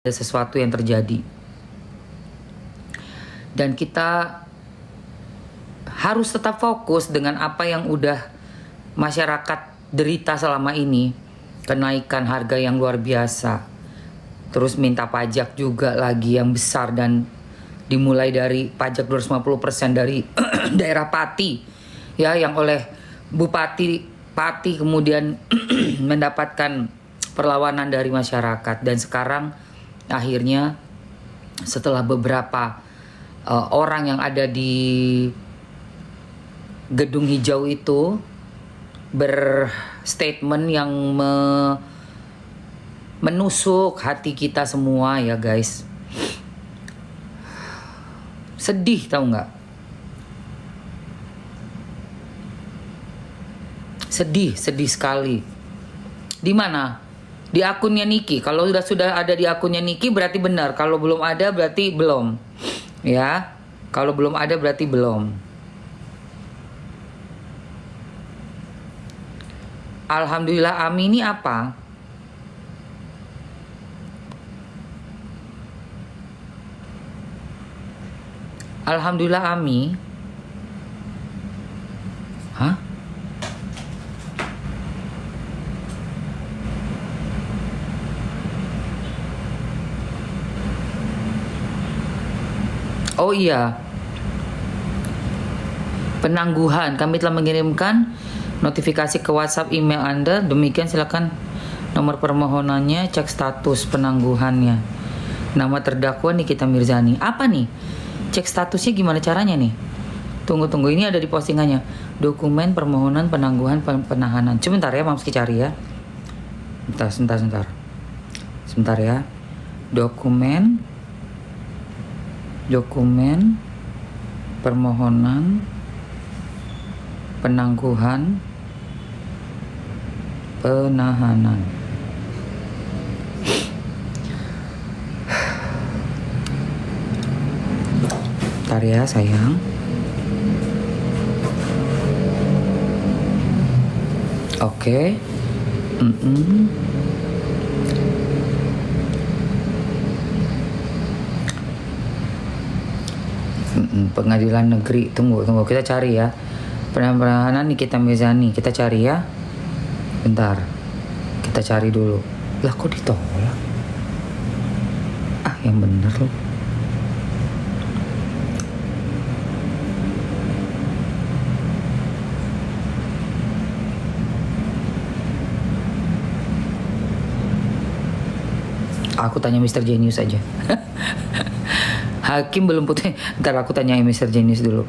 ada sesuatu yang terjadi. Dan kita harus tetap fokus dengan apa yang udah masyarakat derita selama ini. Kenaikan harga yang luar biasa. Terus minta pajak juga lagi yang besar dan dimulai dari pajak 250% dari daerah Pati. Ya, yang oleh Bupati Pati kemudian mendapatkan perlawanan dari masyarakat. Dan sekarang akhirnya setelah beberapa orang yang ada di gedung hijau itu berstatement yang menusuk hati kita semua ya guys. Sedih tahu nggak? Sedih sekali. Di mana? Di akunnya Niki. Kalau sudah ada di akunnya Niki berarti benar. Kalau belum ada berarti belum. Ya. Kalau belum ada berarti belum. Alhamdulillah Ami ini apa? Alhamdulillah Ami. Hah? Oh iya, penangguhan. Kami telah mengirimkan notifikasi ke WhatsApp email Anda. Demikian silakan nomor permohonannya, cek status penangguhannya. Nama terdakwa Nikita Mirzani. Apa nih? Cek statusnya gimana caranya nih? Tunggu, ini ada di postingannya. Dokumen permohonan penangguhan penahanan. Sebentar ya, Mamski cari ya. Sebentar ya. Dokumen permohonan penangguhan penahanan. Bentar ya sayang. Oke. Pengadilan negeri. Tunggu kita cari ya. Penahanan Nikita Mirzani kita cari ya. Bentar. Kita cari dulu. Lah kok ditolak? Ah, yang bener loh. Aku tanya Mr. Genius aja. Hakim belum putih. Ntar aku tanya Mr. Genius dulu.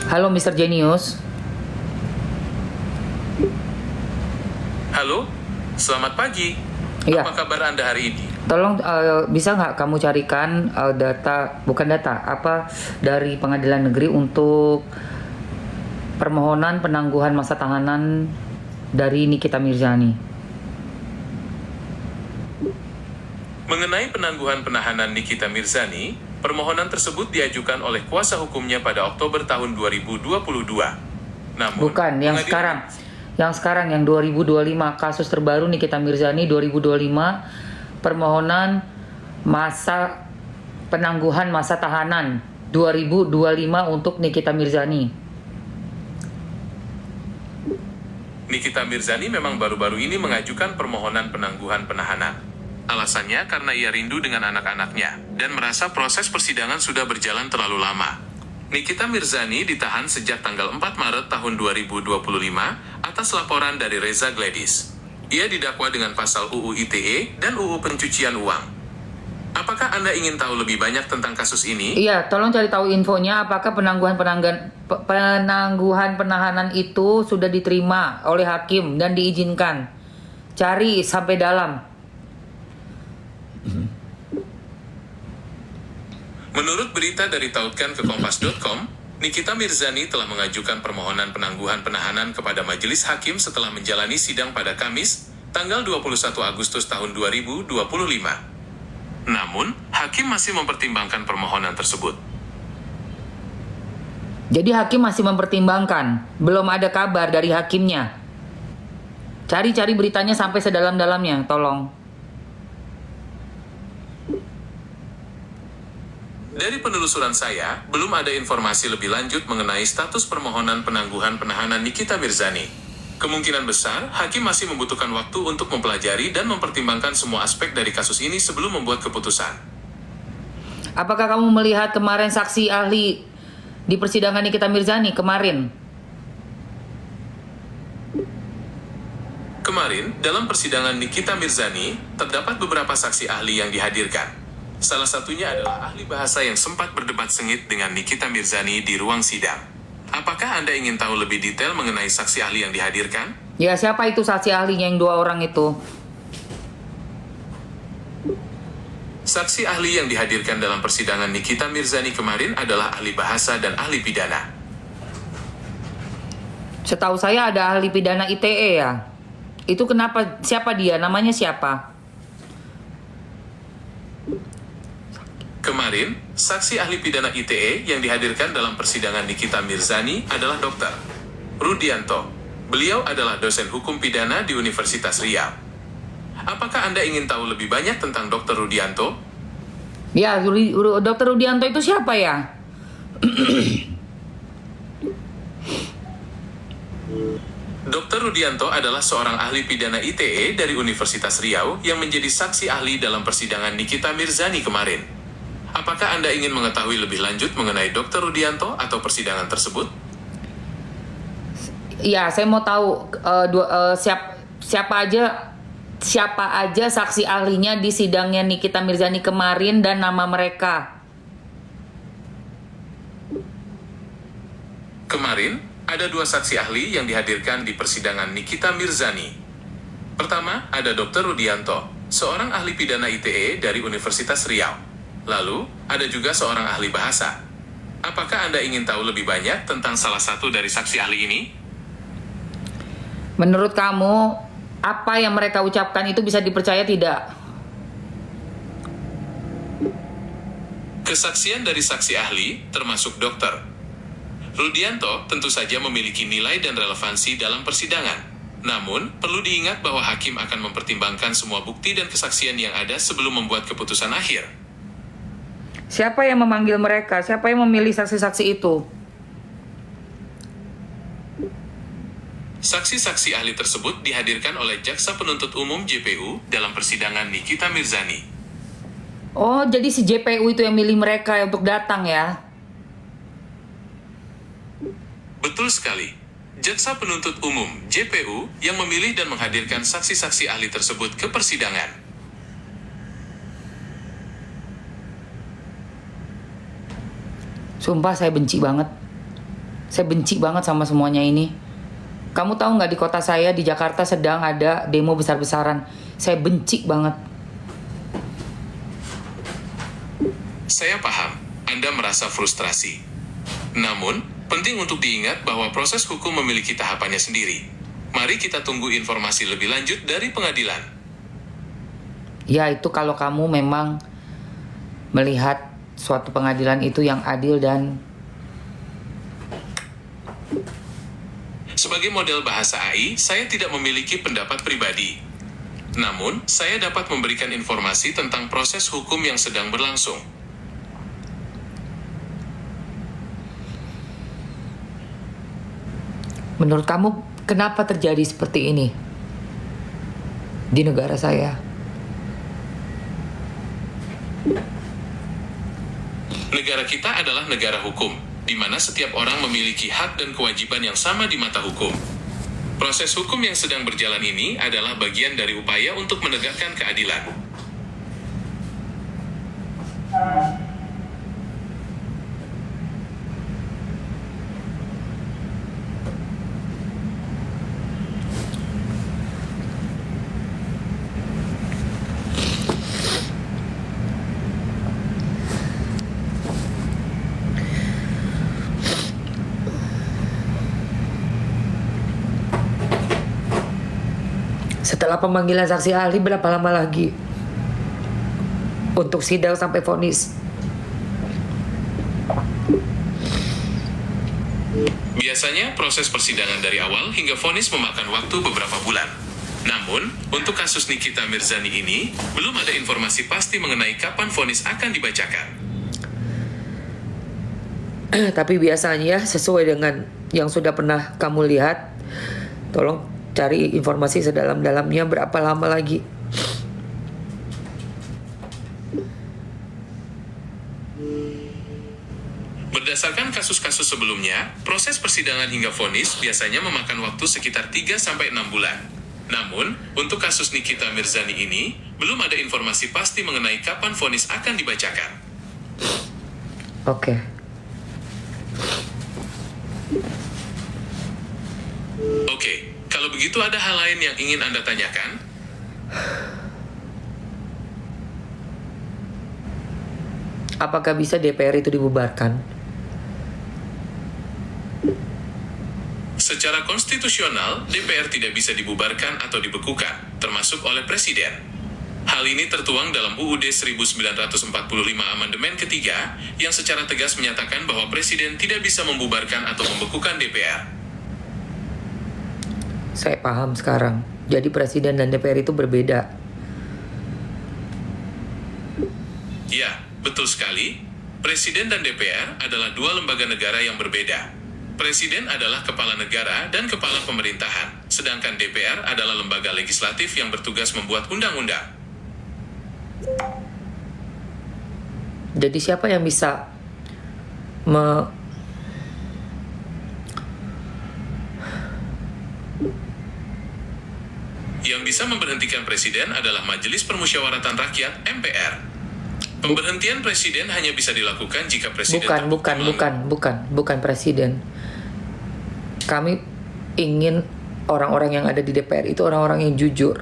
Halo Mr. Genius. Halo, selamat pagi. Iya. Apa kabar Anda hari ini? Tolong bisa nggak kamu carikan data dari pengadilan negeri untuk permohonan penangguhan masa tahanan dari Nikita Mirzani. Mengenai penangguhan penahanan Nikita Mirzani, permohonan tersebut diajukan oleh kuasa hukumnya pada Oktober tahun 2022. Namun, bukan, yang sekarang yang 2025, kasus terbaru Nikita Mirzani 2025, permohonan penangguhan masa tahanan 2025 untuk Nikita Mirzani. Nikita Mirzani memang baru-baru ini mengajukan permohonan penangguhan penahanan. Alasannya karena ia rindu dengan anak-anaknya dan merasa proses persidangan sudah berjalan terlalu lama. Nikita Mirzani ditahan sejak tanggal 4 Maret tahun 2025 atas laporan dari Reza Gladys. Ia didakwa dengan pasal UU ITE dan UU pencucian uang. Apakah Anda ingin tahu lebih banyak tentang kasus ini? Iya, tolong cari tahu infonya. Apakah penangguhan penahanan itu sudah diterima oleh hakim dan diizinkan? Cari sampai dalam. Menurut berita dari tautkan ke kompas.com, Nikita Mirzani telah mengajukan permohonan penangguhan penahanan kepada majelis hakim setelah menjalani sidang pada Kamis, tanggal 21 Agustus tahun 2025. Namun, hakim masih mempertimbangkan permohonan tersebut. Jadi hakim masih mempertimbangkan, belum ada kabar dari hakimnya. Cari-cari beritanya sampai sedalam-dalamnya, tolong. Dari penelusuran saya, belum ada informasi lebih lanjut mengenai status permohonan penangguhan penahanan Nikita Mirzani. Kemungkinan besar, hakim masih membutuhkan waktu untuk mempelajari dan mempertimbangkan semua aspek dari kasus ini sebelum membuat keputusan. Apakah kamu melihat kemarin saksi ahli di persidangan Nikita Mirzani kemarin? Kemarin, dalam persidangan Nikita Mirzani, terdapat beberapa saksi ahli yang dihadirkan. Salah satunya adalah ahli bahasa yang sempat berdebat sengit dengan Nikita Mirzani di ruang sidang. Apakah Anda ingin tahu lebih detail mengenai saksi ahli yang dihadirkan? Ya, siapa itu saksi ahlinya yang 2 orang itu? Saksi ahli yang dihadirkan dalam persidangan Nikita Mirzani kemarin adalah ahli bahasa dan ahli pidana. Setahu saya ada ahli pidana ITE ya. Itu kenapa? Siapa dia? Namanya siapa? Kemarin, saksi ahli pidana ITE yang dihadirkan dalam persidangan Nikita Mirzani adalah Dr. Rudianto. Beliau adalah dosen hukum pidana di Universitas Riau. Apakah Anda ingin tahu lebih banyak tentang Dr. Rudianto? Ya, Dr. Rudianto itu siapa ya? Dr. Rudianto adalah seorang ahli pidana ITE dari Universitas Riau yang menjadi saksi ahli dalam persidangan Nikita Mirzani kemarin. Apakah Anda ingin mengetahui lebih lanjut mengenai Dr. Rudianto atau persidangan tersebut? Ya, saya mau tahu siapa aja saksi ahlinya di sidangnya Nikita Mirzani kemarin dan nama mereka. Kemarin, ada 2 saksi ahli yang dihadirkan di persidangan Nikita Mirzani. Pertama, ada Dr. Rudianto, seorang ahli pidana ITE dari Universitas Riau. Lalu, ada juga seorang ahli bahasa. Apakah Anda ingin tahu lebih banyak tentang salah satu dari saksi ahli ini? Menurut kamu, apa yang mereka ucapkan itu bisa dipercaya tidak? Kesaksian dari saksi ahli, termasuk Dr. Rudianto, tentu saja memiliki nilai dan relevansi dalam persidangan. Namun, perlu diingat bahwa hakim akan mempertimbangkan semua bukti dan kesaksian yang ada sebelum membuat keputusan akhir. Siapa yang memanggil mereka? Siapa yang memilih saksi-saksi itu? Saksi-saksi ahli tersebut dihadirkan oleh Jaksa Penuntut Umum JPU dalam persidangan Nikita Mirzani. Oh, jadi si JPU itu yang milih mereka untuk datang ya? Betul sekali. Jaksa Penuntut Umum JPU yang memilih dan menghadirkan saksi-saksi ahli tersebut ke persidangan. Sumpah saya benci banget. Saya benci banget sama semuanya ini. Kamu tahu nggak, di kota saya di Jakarta sedang ada demo besar-besaran. Saya benci banget. Saya paham, Anda merasa frustrasi. Namun, penting untuk diingat bahwa proses hukum memiliki tahapannya sendiri. Mari kita tunggu informasi lebih lanjut dari pengadilan. Ya, itu kalau kamu memang melihat suatu pengadilan itu yang adil dan... Sebagai model bahasa AI, saya tidak memiliki pendapat pribadi. Namun, saya dapat memberikan informasi tentang proses hukum yang sedang berlangsung. Menurut kamu, kenapa terjadi seperti ini di negara saya? Negara kita adalah negara hukum, di mana setiap orang memiliki hak dan kewajiban yang sama di mata hukum. Proses hukum yang sedang berjalan ini adalah bagian dari upaya untuk menegakkan keadilan. Setelah pemanggilan saksi ahli, berapa lama lagi untuk sidang sampai vonis? Biasanya proses persidangan dari awal hingga vonis memakan waktu beberapa bulan. Namun, untuk kasus Nikita Mirzani ini, belum ada informasi pasti mengenai kapan vonis akan dibacakan. Tapi biasanya sesuai dengan yang sudah pernah kamu lihat, tolong cari informasi sedalam-dalamnya berapa lama lagi. Berdasarkan kasus-kasus sebelumnya, proses persidangan hingga vonis biasanya memakan waktu sekitar 3-6 bulan. Namun, untuk kasus Nikita Mirzani ini, belum ada informasi pasti mengenai kapan vonis akan dibacakan. Oke. Oke, kalau begitu ada hal lain yang ingin Anda tanyakan? Apakah bisa DPR itu dibubarkan? Secara konstitusional, DPR tidak bisa dibubarkan atau dibekukan, termasuk oleh Presiden. Hal ini tertuang dalam UUD 1945 Amandemen ketiga, yang secara tegas menyatakan bahwa Presiden tidak bisa membubarkan atau membekukan DPR. Saya paham sekarang. Jadi Presiden dan DPR itu berbeda. Ya, betul sekali. Presiden dan DPR adalah dua lembaga negara yang berbeda. Presiden adalah kepala negara dan kepala pemerintahan, sedangkan DPR adalah lembaga legislatif yang bertugas membuat undang-undang. Jadi siapa yang bisa Yang bisa memberhentikan Presiden adalah Majelis Permusyawaratan Rakyat (MPR). Pemberhentian Presiden hanya bisa dilakukan jika Presiden bukan Presiden. Kami ingin orang-orang yang ada di DPR itu orang-orang yang jujur.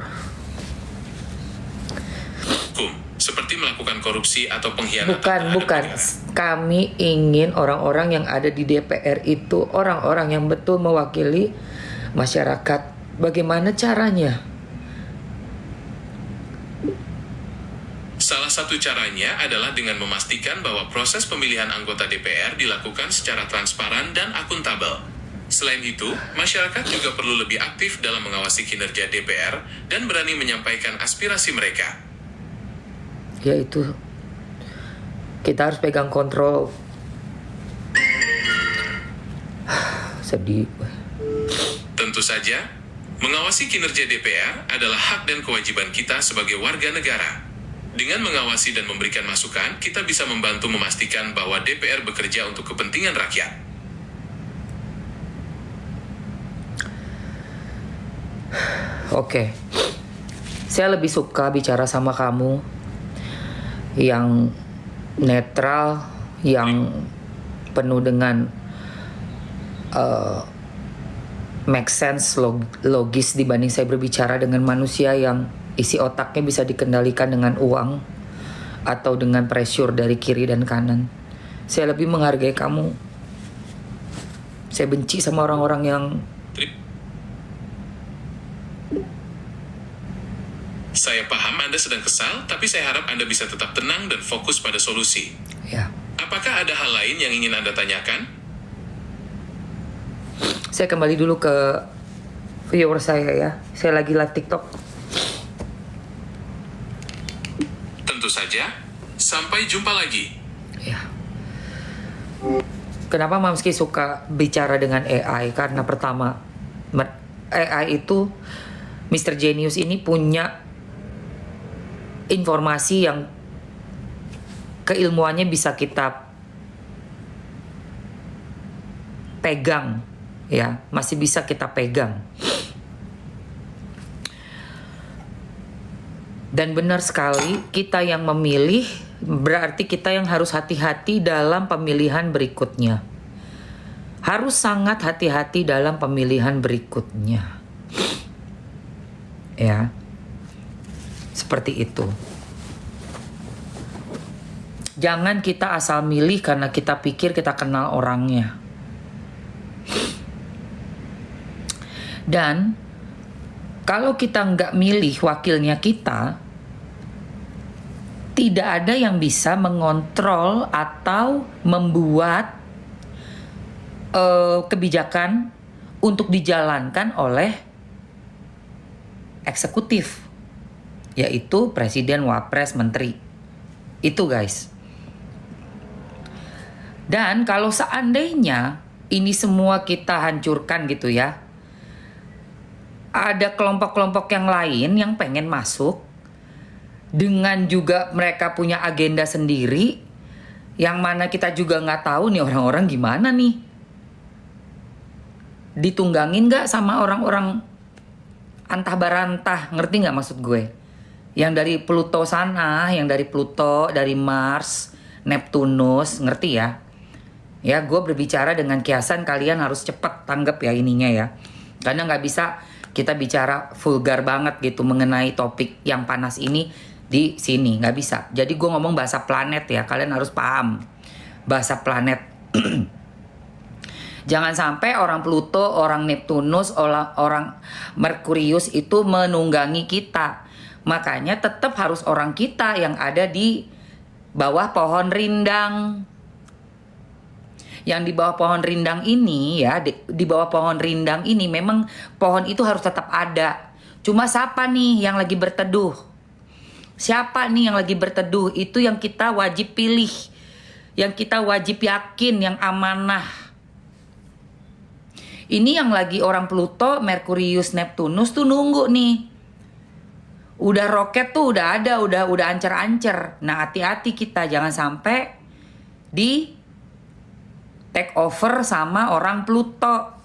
Hukum, seperti melakukan korupsi atau pengkhianatan terhadap Bukan. negara. Kami ingin orang-orang yang ada di DPR itu orang-orang yang betul mewakili masyarakat. Bagaimana caranya? Salah satu caranya adalah dengan memastikan bahwa proses pemilihan anggota DPR dilakukan secara transparan dan akuntabel. Selain itu, masyarakat juga perlu lebih aktif dalam mengawasi kinerja DPR dan berani menyampaikan aspirasi mereka. Yaitu kita harus pegang kontrol. Sedih. Tentu saja, mengawasi kinerja DPR adalah hak dan kewajiban kita sebagai warga negara. Dengan mengawasi dan memberikan masukan, kita bisa membantu memastikan bahwa DPR bekerja untuk kepentingan rakyat. Oke. Saya lebih suka bicara sama kamu yang netral, yang penuh dengan make sense, logis, dibanding saya berbicara dengan manusia yang isi otaknya bisa dikendalikan dengan uang atau dengan pressure dari kiri dan kanan. Saya lebih menghargai kamu. Saya benci sama orang-orang yang Saya paham Anda sedang kesal, tapi saya harap Anda bisa tetap tenang dan fokus pada solusi. ya. Apakah ada hal lain yang ingin Anda tanyakan? Saya kembali dulu ke viewer saya ya. Saya lagi live TikTok. Tentu saja. Sampai jumpa lagi. Ya. Kenapa Mamski suka bicara dengan AI? Karena pertama, AI itu Mr. Genius ini punya informasi yang keilmuannya bisa kita pegang, ya, masih bisa kita pegang. Dan benar sekali, kita yang memilih berarti kita yang harus hati-hati dalam pemilihan berikutnya. Harus sangat hati-hati dalam pemilihan berikutnya. Ya. Seperti itu. Jangan kita asal milih karena kita pikir kita kenal orangnya. Dan kalau kita nggak milih wakilnya kita, tidak ada yang bisa mengontrol atau membuat kebijakan untuk dijalankan oleh eksekutif, yaitu presiden, wapres, menteri. Itu guys. Dan kalau seandainya ini semua kita hancurkan gitu ya, ada kelompok-kelompok yang lain yang pengen masuk dengan juga mereka punya agenda sendiri, yang mana kita juga nggak tahu nih orang-orang gimana nih, ditunggangin nggak sama orang-orang antah barantah, ngerti nggak maksud gue? Yang dari Pluto sana, yang dari Pluto, dari Mars, Neptunus, ngerti ya? Ya, gue berbicara dengan kiasan, kalian harus cepat tanggap ya ininya ya. Karena nggak bisa kita bicara vulgar banget gitu mengenai topik yang panas ini di sini, nggak bisa. Jadi gue ngomong bahasa planet ya, kalian harus paham bahasa planet. Jangan sampai orang Pluto, orang Neptunus, orang Merkurius itu menunggangi kita. Makanya tetap harus orang kita yang ada di bawah pohon rindang. Yang di bawah pohon rindang ini ya, di bawah pohon rindang ini memang pohon itu harus tetap ada. Cuma siapa nih yang lagi berteduh? Siapa nih yang lagi berteduh? Itu yang kita wajib pilih. Yang kita wajib yakin, yang amanah. Ini yang lagi orang Pluto, Merkurius, Neptunus tuh nunggu nih. Udah roket tuh udah ada, udah ancer-ancer. Nah, hati-hati kita jangan sampai di take over sama orang Pluto.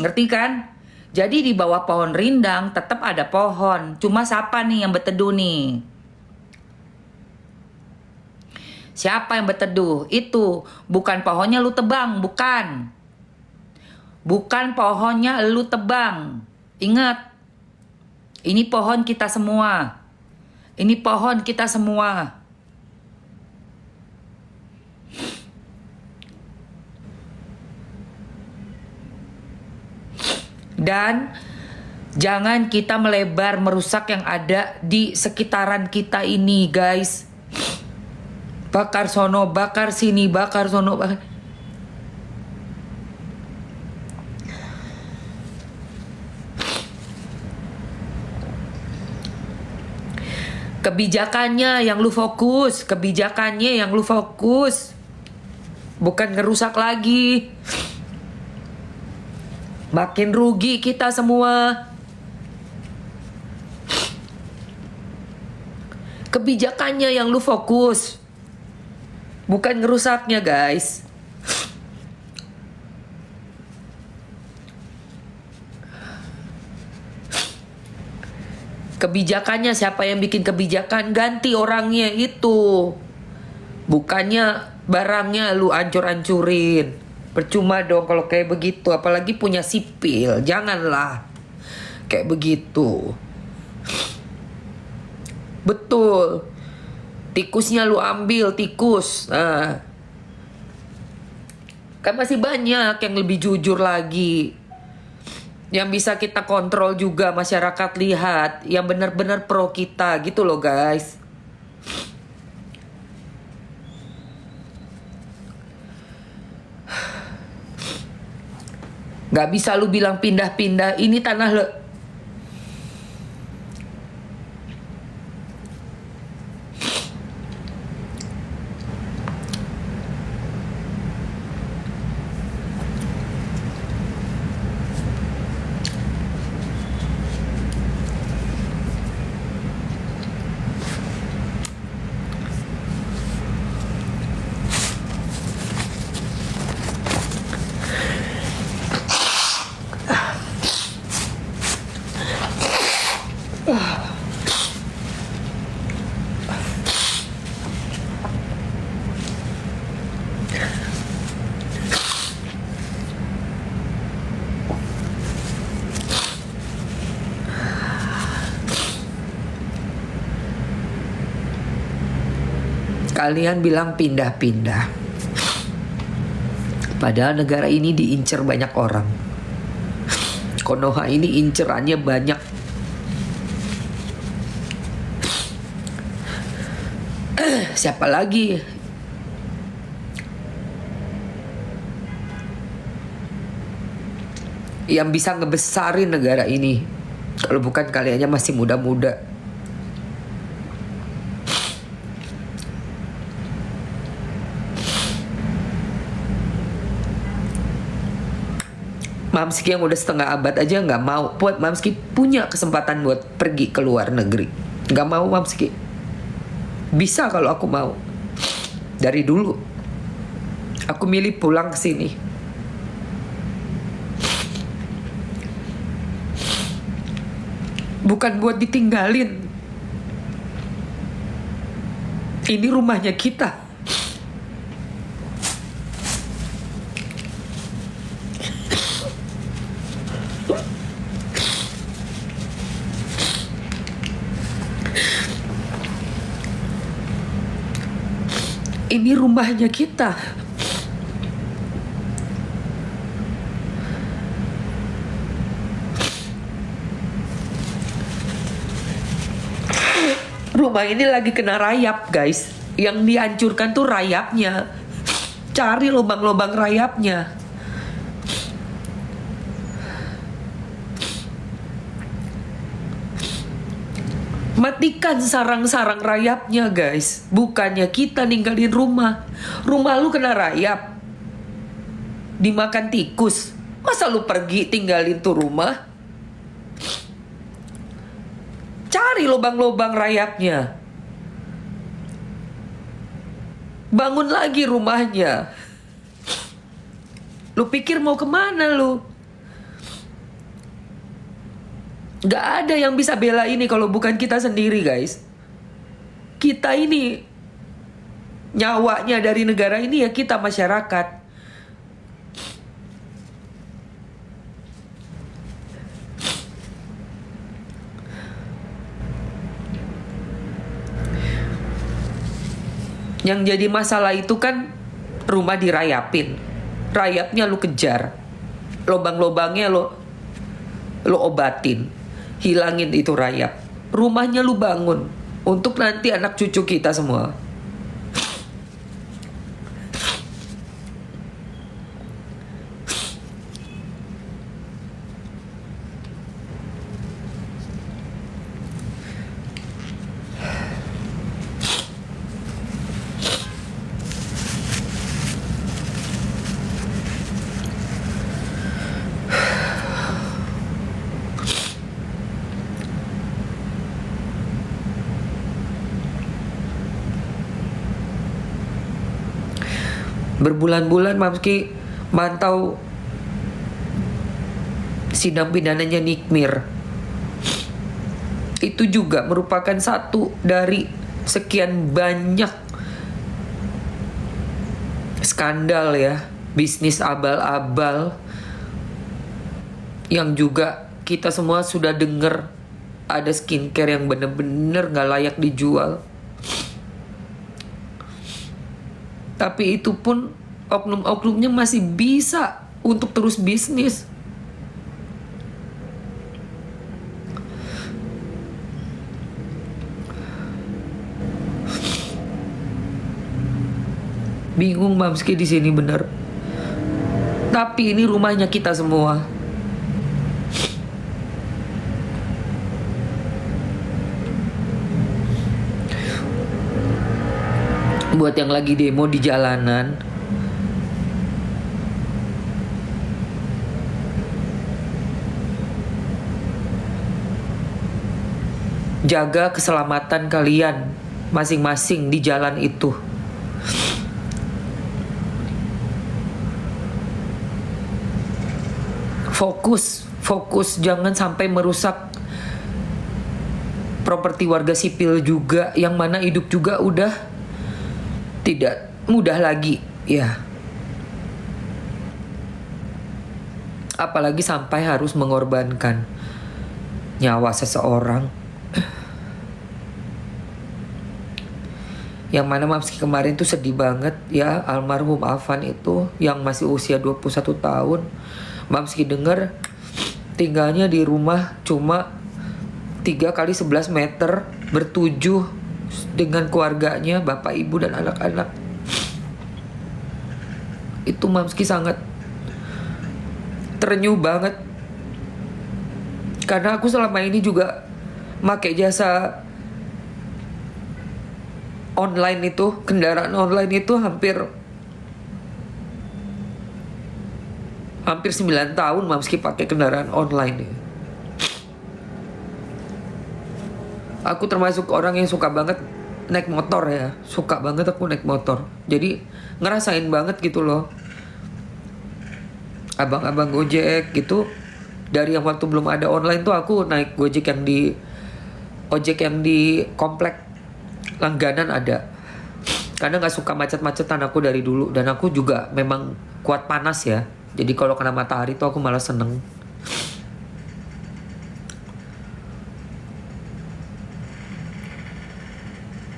Ngerti kan? Jadi di bawah pohon rindang tetap ada pohon. Cuma siapa nih yang berteduh nih? Siapa yang berteduh? Itu bukan pohonnya lu tebang, bukan. Bukan pohonnya lu tebang. Ingat, ini pohon kita semua. Ini pohon kita semua. Dan jangan kita melebar merusak yang ada di sekitaran kita ini, guys. Bakar sono, bakar sini, bakar sono, bakar. Kebijakannya yang lu fokus, kebijakannya yang lu fokus. Bukan ngerusak lagi. Makin rugi kita semua. Kebijakannya yang lu fokus. Bukan ngerusaknya, guys. Kebijakannya, siapa yang bikin kebijakan, ganti orangnya itu. Bukannya barangnya lu ancur-ancurin. Percuma dong kalau kayak begitu. Apalagi punya sipil. Janganlah kayak begitu. Betul. Tikusnya lu ambil, tikus. Nah, kan masih banyak yang lebih jujur lagi, yang bisa kita kontrol juga, masyarakat lihat, yang benar-benar pro kita gitu loh, guys. Gak bisa lu bilang pindah-pindah, ini tanah kalian bilang pindah-pindah. Padahal negara ini diincer banyak orang. Konoha ini incerannya banyak. Siapa lagi? yang bisa ngebesarin negara ini. Kalau bukan kaliannya masih muda-muda. Mamski yang udah setengah abad aja nggak mau. Buat Mamski punya kesempatan buat pergi ke luar negeri, nggak mau Mamski. Bisa kalau aku mau. Dari dulu aku milih pulang ke sini. Bukan buat ditinggalin. Ini rumahnya kita. Ini rumahnya kita. Rumah ini lagi kena rayap, guys. Yang dihancurkan tuh rayapnya. Cari lubang-lubang rayapnya. Matikan sarang-sarang rayapnya, guys. Bukannya kita ninggalin rumah. Rumah lu kena rayap, dimakan tikus. Masa lu pergi tinggalin tuh rumah? Cari lubang-lubang rayapnya. Bangun lagi rumahnya. Lu pikir mau kemana lu? Gak ada yang bisa bela ini kalau bukan kita sendiri, guys. Kita ini nyawanya dari negara ini ya kita, masyarakat. Yang jadi masalah itu kan rumah dirayapin. Rayapnya lu kejar. Lobang-lobangnya lu obatin. Hilangin itu rayap. Rumahnya lu bangun untuk nanti anak cucu kita semua. Berbulan-bulan Mamski mantau sidang pidananya Nikmir. Itu juga merupakan satu dari sekian banyak skandal ya, bisnis abal-abal yang juga kita semua sudah dengar. Ada skincare yang bener-bener gak layak dijual. Tapi itu pun oknum-oknumnya masih bisa untuk terus bisnis. Bingung Mamski di sini bener. Tapi ini rumahnya kita semua. Buat yang lagi demo di jalanan, jaga keselamatan kalian masing-masing di jalan itu. Fokus, jangan sampai merusak properti warga sipil juga, yang mana hidup juga udah tidak mudah lagi ya. Apalagi sampai harus mengorbankan nyawa seseorang. Yang mana Mamski kemarin tuh sedih banget ya, almarhum Afan itu yang masih usia 21 tahun. Mamski denger tinggalnya di rumah cuma 3x11 meter bertujuh dengan keluarganya, bapak, ibu, dan anak-anak. Itu Mamski sangat terenyuh banget Karena aku selama ini juga pakai jasa online itu, kendaraan online itu hampir 9 tahun meski pakai kendaraan online. Aku termasuk orang yang suka banget naik motor ya. Suka banget aku naik motor. Jadi ngerasain banget gitu loh. Abang-abang Gojek gitu. Dari yang waktu belum ada online tuh aku naik ojek yang di komplek langganan ada. Karena gak suka macet-macetan aku dari dulu. Dan aku juga memang kuat panas ya. Jadi kalau kena matahari tuh aku malah seneng.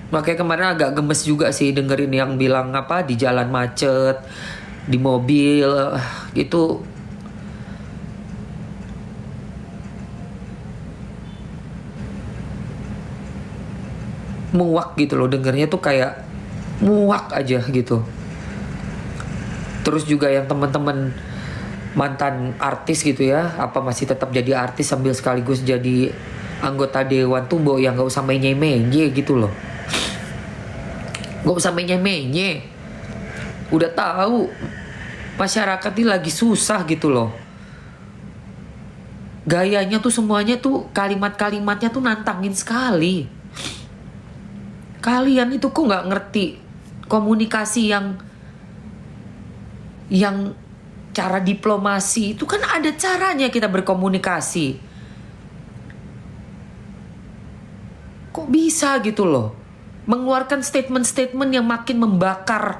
Makanya kemarin agak gemes juga sih dengerin yang bilang apa di jalan macet, di mobil gitu. Muak gitu loh dengernya tuh kayak muak aja gitu. Terus juga yang teman-teman mantan artis gitu ya, apa masih tetap jadi artis sambil sekaligus jadi anggota dewan tuh yang nggak usah menye-menye gitu loh. Nggak usah menye-menye. Udah tahu masyarakat ini lagi susah gitu loh. Gayanya tuh semuanya tuh kalimat-kalimatnya tuh nantangin sekali. Kalian itu kok nggak ngerti komunikasi yang cara diplomasi itu kan ada caranya kita berkomunikasi. Kok bisa gitu loh mengeluarkan statement-statement yang makin membakar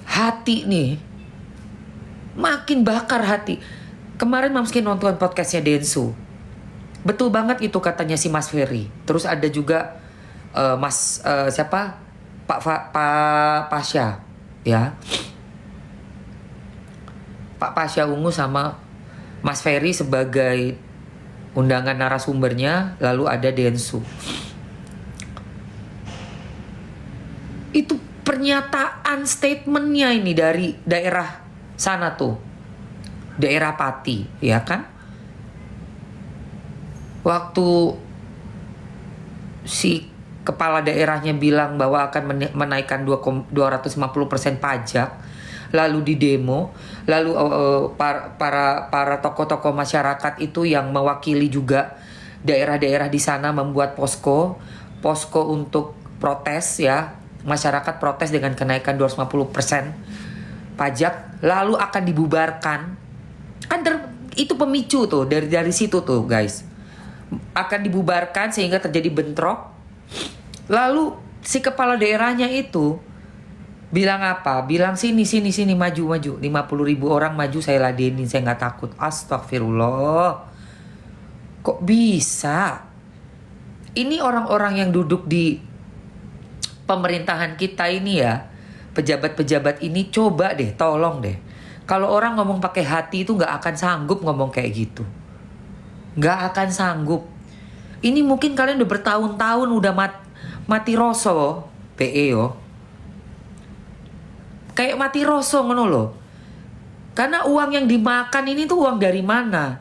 hati nih. Makin bakar hati. Kemarin Mamski nonton podcastnya Densu. Betul banget itu katanya si Mas Ferry. Terus ada juga siapa? Pak Pasya ya. Pak Pasya Ungu sama Mas Ferry sebagai undangan narasumbernya, lalu ada Densu. Itu pernyataan statementnya ini dari daerah sana tuh, daerah Pati ya kan. Waktu si kepala daerahnya bilang bahwa akan menaikkan 250% pajak, lalu di demo, lalu para tokoh-tokoh masyarakat itu yang mewakili juga daerah-daerah di sana membuat posko untuk protes ya. Masyarakat protes dengan kenaikan 250% pajak, lalu akan dibubarkan. Kan itu pemicu tuh dari situ tuh guys. Akan dibubarkan sehingga terjadi bentrok. Lalu si kepala daerahnya itu bilang apa? Bilang sini maju. 50.000 orang maju saya ladenin, saya nggak takut. Astagfirullah. Kok bisa? Ini orang-orang yang duduk di pemerintahan kita ini ya, pejabat-pejabat ini coba deh, tolong deh. Kalau orang ngomong pakai hati itu nggak akan sanggup ngomong kayak gitu. Nggak akan sanggup. Ini mungkin kalian udah bertahun-tahun udah mati rasa, PE yo. Kayak mati rasa ngono loh. Karena uang yang dimakan ini tuh uang dari mana?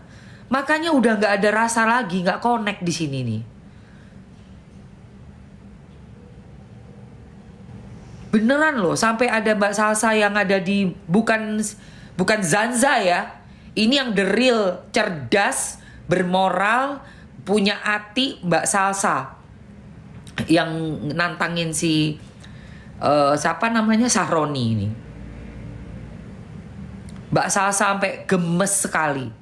Makanya udah nggak ada rasa lagi, nggak connect di sini nih. Beneran loh, sampai ada Mbak Salsa yang ada di bukan Zanza ya. Ini yang the real, cerdas, bermoral, punya hati Mbak Salsa. Yang nantangin si siapa namanya Sahroni ini. Mbak Salsa sampai gemes sekali.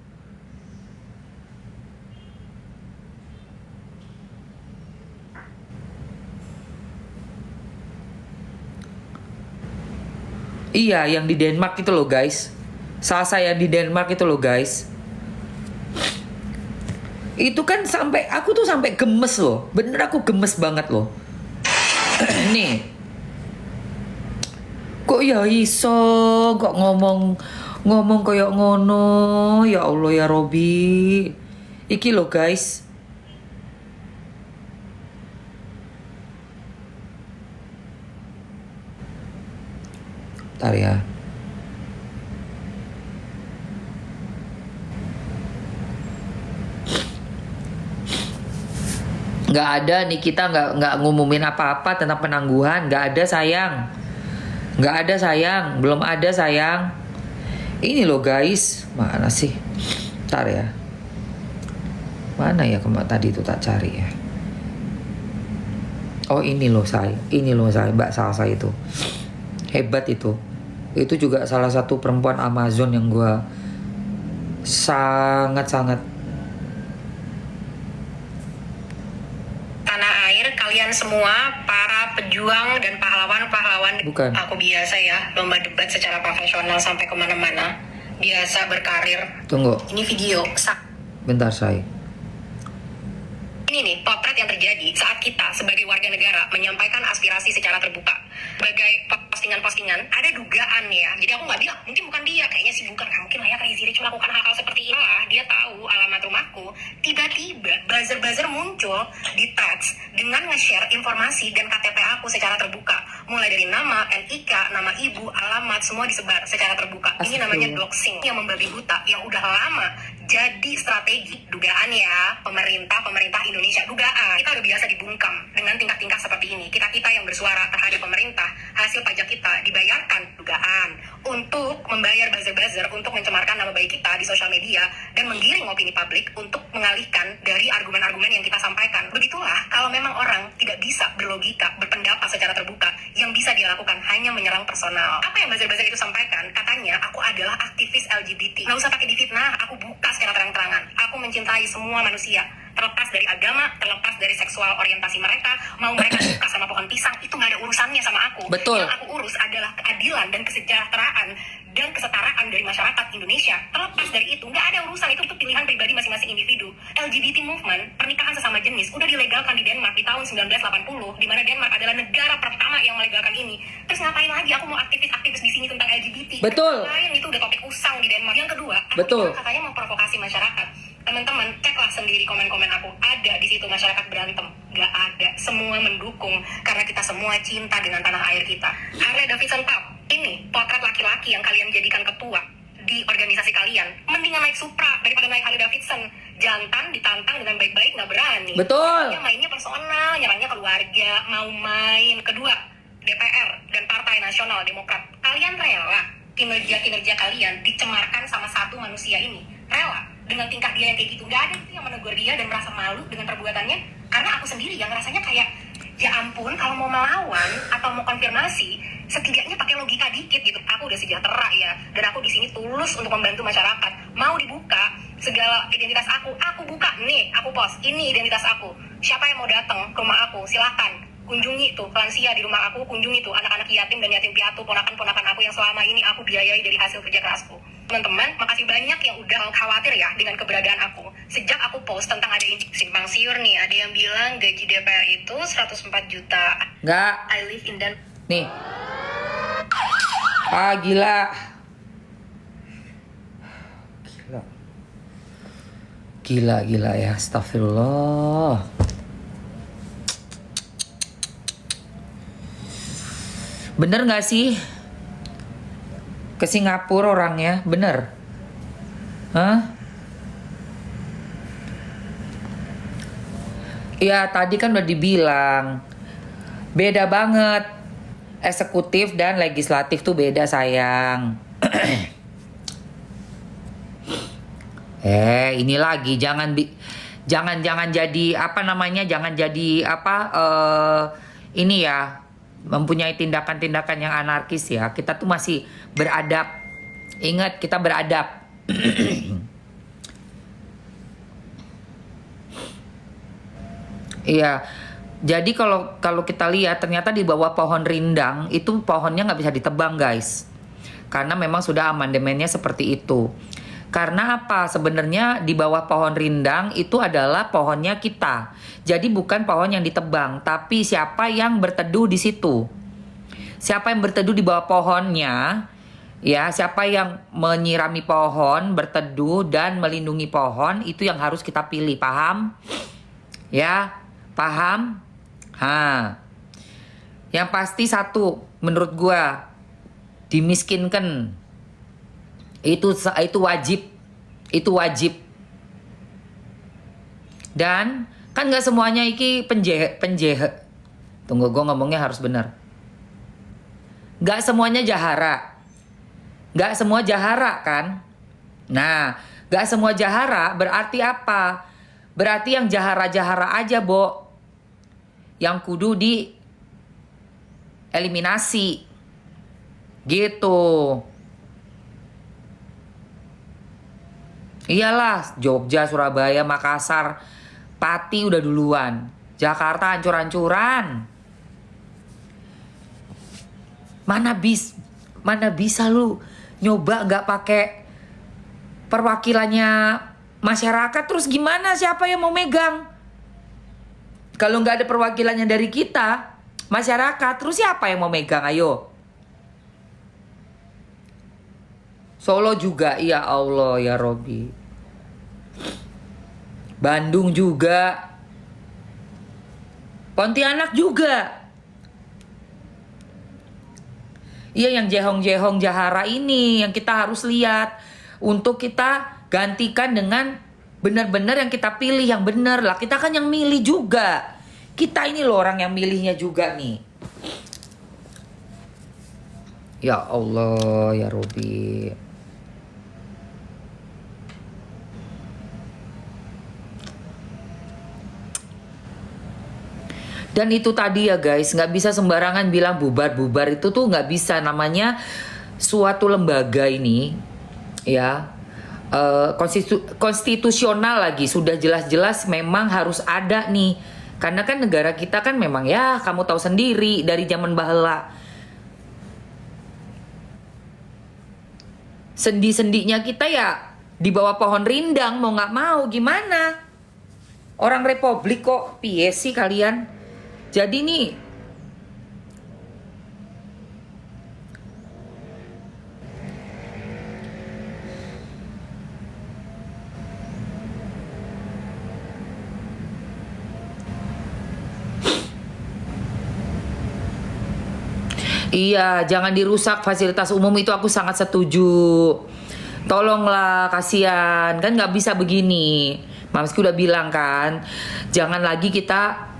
Iya, yang di Denmark itu loh guys. Salsa yang di Denmark itu loh guys. Itu kan sampai aku tuh sampai gemes loh. Bener aku gemes banget loh. Nih. Kok ya iso kok ngomong kayak ngono. Ya Allah ya Robi. Iki loh guys. Bentar ya. Nggak ada nih, kita nggak ngumumin apa-apa tentang penangguhan. Nggak ada sayang. Nggak ada sayang. Belum ada sayang. Ini loh guys. Mana sih? Ntar ya. Mana ya tadi itu tak cari ya. Oh ini loh saya. Ini loh saya. Mbak Salsa itu. Hebat itu. Itu juga salah satu perempuan Amazon yang gue sangat-sangat. Tanah air, kalian semua para pejuang dan pahlawan-pahlawan. Bukan. Aku biasa ya lomba debat secara profesional sampai kemana-mana, biasa berkarir. Tunggu. Ini video Bentar say. ini nih potret yang terjadi saat kita sebagai warga negara menyampaikan aspirasi secara terbuka. Sebagai postingan-postingan ada dugaan ya, jadi aku nggak bilang mungkin bukan dia, kayaknya sih bukan, nggak mungkin lah ya Crazy Rich melakukan hal-hal seperti ini lah. Dia tahu alamat rumahku, tiba-tiba buzzer-buzzer muncul di tags dengan nge-share informasi dan KTP aku secara terbuka, mulai dari nama, NIK, nama ibu, alamat, semua disebar secara terbuka. Ini namanya doxing yang membabi buta, yang udah lama jadi strategi dugaan ya pemerintah Indonesia. Dugaan, kita udah biasa dibungkam dengan tingkah-tingkah seperti ini. Kita yang bersuara terhadap pemerintah, hasil pajak kita dibayarkan dugaan untuk membayar buzzer-buzzer untuk mencemarkan nama baik kita di sosial media dan menggiring opini publik untuk mengalihkan dari argumen-argumen yang kita sampaikan. Begitulah kalau memang orang tidak bisa berlogika, berpendapat secara terbuka, yang bisa dia lakukan hanya menyerang personal. Apa yang buzzer-buzzer itu sampaikan? Katanya aku adalah aktivis LGBT. Nggak usah pakai difitnah, aku buka secara terang-terangan. Aku mencintai semua manusia, terlepas dari agama, terlepas dari seksual orientasi mereka, mau mereka suka sama pohon pisang, itu nggak ada urusannya sama aku. Betul. Yang aku urus adalah keadilan dan kesejahteraan dan kesetaraan dari masyarakat Indonesia. Terlepas dari itu, nggak ada urusan, itu pilihan pribadi masing-masing individu. LGBT movement, pernikahan sesama jenis, udah dilegalkan di Denmark di tahun 1980, di mana Denmark adalah negara pertama yang melegalkan ini. Terus ngapain lagi aku mau aktivis-aktivis di sini tentang LGBT? Betul. Lain itu udah topik usang di Denmark. Yang kedua, aku Betul. bilang katanya memprovokasi masyarakat. Teman-teman, ceklah sendiri komen-komen aku. Ada di situ masyarakat berantem. Gak ada. Semua mendukung karena kita semua cinta dengan tanah air kita. Harley Davidson Pub. Ini potret laki-laki yang kalian jadikan ketua di organisasi kalian. Mendingan naik Supra daripada naik Harley Davidson. Jantan ditantang dengan baik-baik nggak berani. Betul. Dia mainnya personal, nyerangnya keluarga, mau main. Kedua, DPR dan Partai Nasional Demokrat. Kalian rela kinerja kalian dicemarkan sama satu manusia ini? Rela dengan tingkah dia yang kayak gitu? Gak ada itu yang menegur dia dan merasa malu dengan perbuatannya. Karena aku sendiri yang rasanya kayak, ya ampun, kalau mau melawan atau mau konfirmasi, setidaknya pakai logika dikit gitu. Aku udah sejahtera ya, dan aku di sini tulus untuk membantu masyarakat. Mau dibuka segala identitas aku buka nih, aku post, ini identitas aku. Siapa yang mau datang ke rumah aku, silakan kunjungi tuh lansia di rumah aku, kunjungi tuh anak-anak yatim dan yatim piatu, ponakan-ponakan aku yang selama ini aku biayai dari hasil kerja kerasku. Teman-teman, makasih banyak yang udah khawatir ya dengan keberadaan aku. Sejak aku post tentang ada simpang siur nih, ada yang bilang gaji DPR itu 104 juta. Nggak. I live in Dan. Nih. Ah gila. Gila ya, astagfirullah. Bener gak sih? Ke Singapura orangnya, bener? Hah? Ya tadi kan udah dibilang, beda banget. Eksekutif dan legislatif tuh beda sayang. Ini lagi jangan jadi apa namanya, jangan jadi apa ini ya, mempunyai tindakan-tindakan yang anarkis ya. Kita tuh masih beradab. Ingat, kita beradab. Iya. Jadi kalau kita lihat ternyata di bawah pohon rindang itu pohonnya nggak bisa ditebang guys. Karena memang sudah amandemennya seperti itu. Karena apa? Sebenarnya di bawah pohon rindang itu adalah pohonnya kita. Jadi bukan pohon yang ditebang, tapi siapa yang berteduh di situ. Siapa yang berteduh di bawah pohonnya, ya, siapa yang menyirami pohon, berteduh dan melindungi pohon, itu yang harus kita pilih, paham? Ya, paham? Yang pasti satu, menurut gua, dimiskinkan. Itu wajib. Itu wajib. Dan Kan nggak semuanya iki penjehe. Tunggu, gue ngomongnya harus benar. Nggak semuanya jahara. Nggak semua jahara kan? Nah, nggak semua jahara berarti apa? Berarti yang jahara-jahara aja, Bo. Yang kudu di eliminasi. Gitu. Iyalah, Jogja, Surabaya, Makassar, Pati udah duluan. Jakarta hancur-hancuran. Mana bisa lu nyoba nggak pakai perwakilannya masyarakat, terus gimana, siapa yang mau megang? Kalau nggak ada perwakilannya dari kita, masyarakat, terus siapa yang mau megang? Ayo. Solo juga, ya Allah ya Robi. Bandung juga. Pontianak juga. Iya, yang jehong-jehong jahara ini yang kita harus lihat untuk kita gantikan dengan benar-benar yang kita pilih yang benar lah. Kita kan yang milih juga. Kita ini loh orang yang milihnya juga nih. Ya Allah ya Robi. Dan itu tadi ya guys, nggak bisa sembarangan bilang bubar-bubar, itu tuh nggak bisa. Namanya suatu lembaga ini ya konstitusional lagi, sudah jelas-jelas memang harus ada nih. Karena kan negara kita kan memang ya kamu tahu sendiri dari zaman bahela. Sendi-sendinya kita ya di bawah pohon rindang, mau nggak mau gimana? Orang republik kok, piye sih kalian? Jadi nih, iya, jangan dirusak fasilitas umum, itu aku sangat setuju. Tolonglah, kasihan, kan nggak bisa begini. Mamski udah bilang kan, jangan lagi kita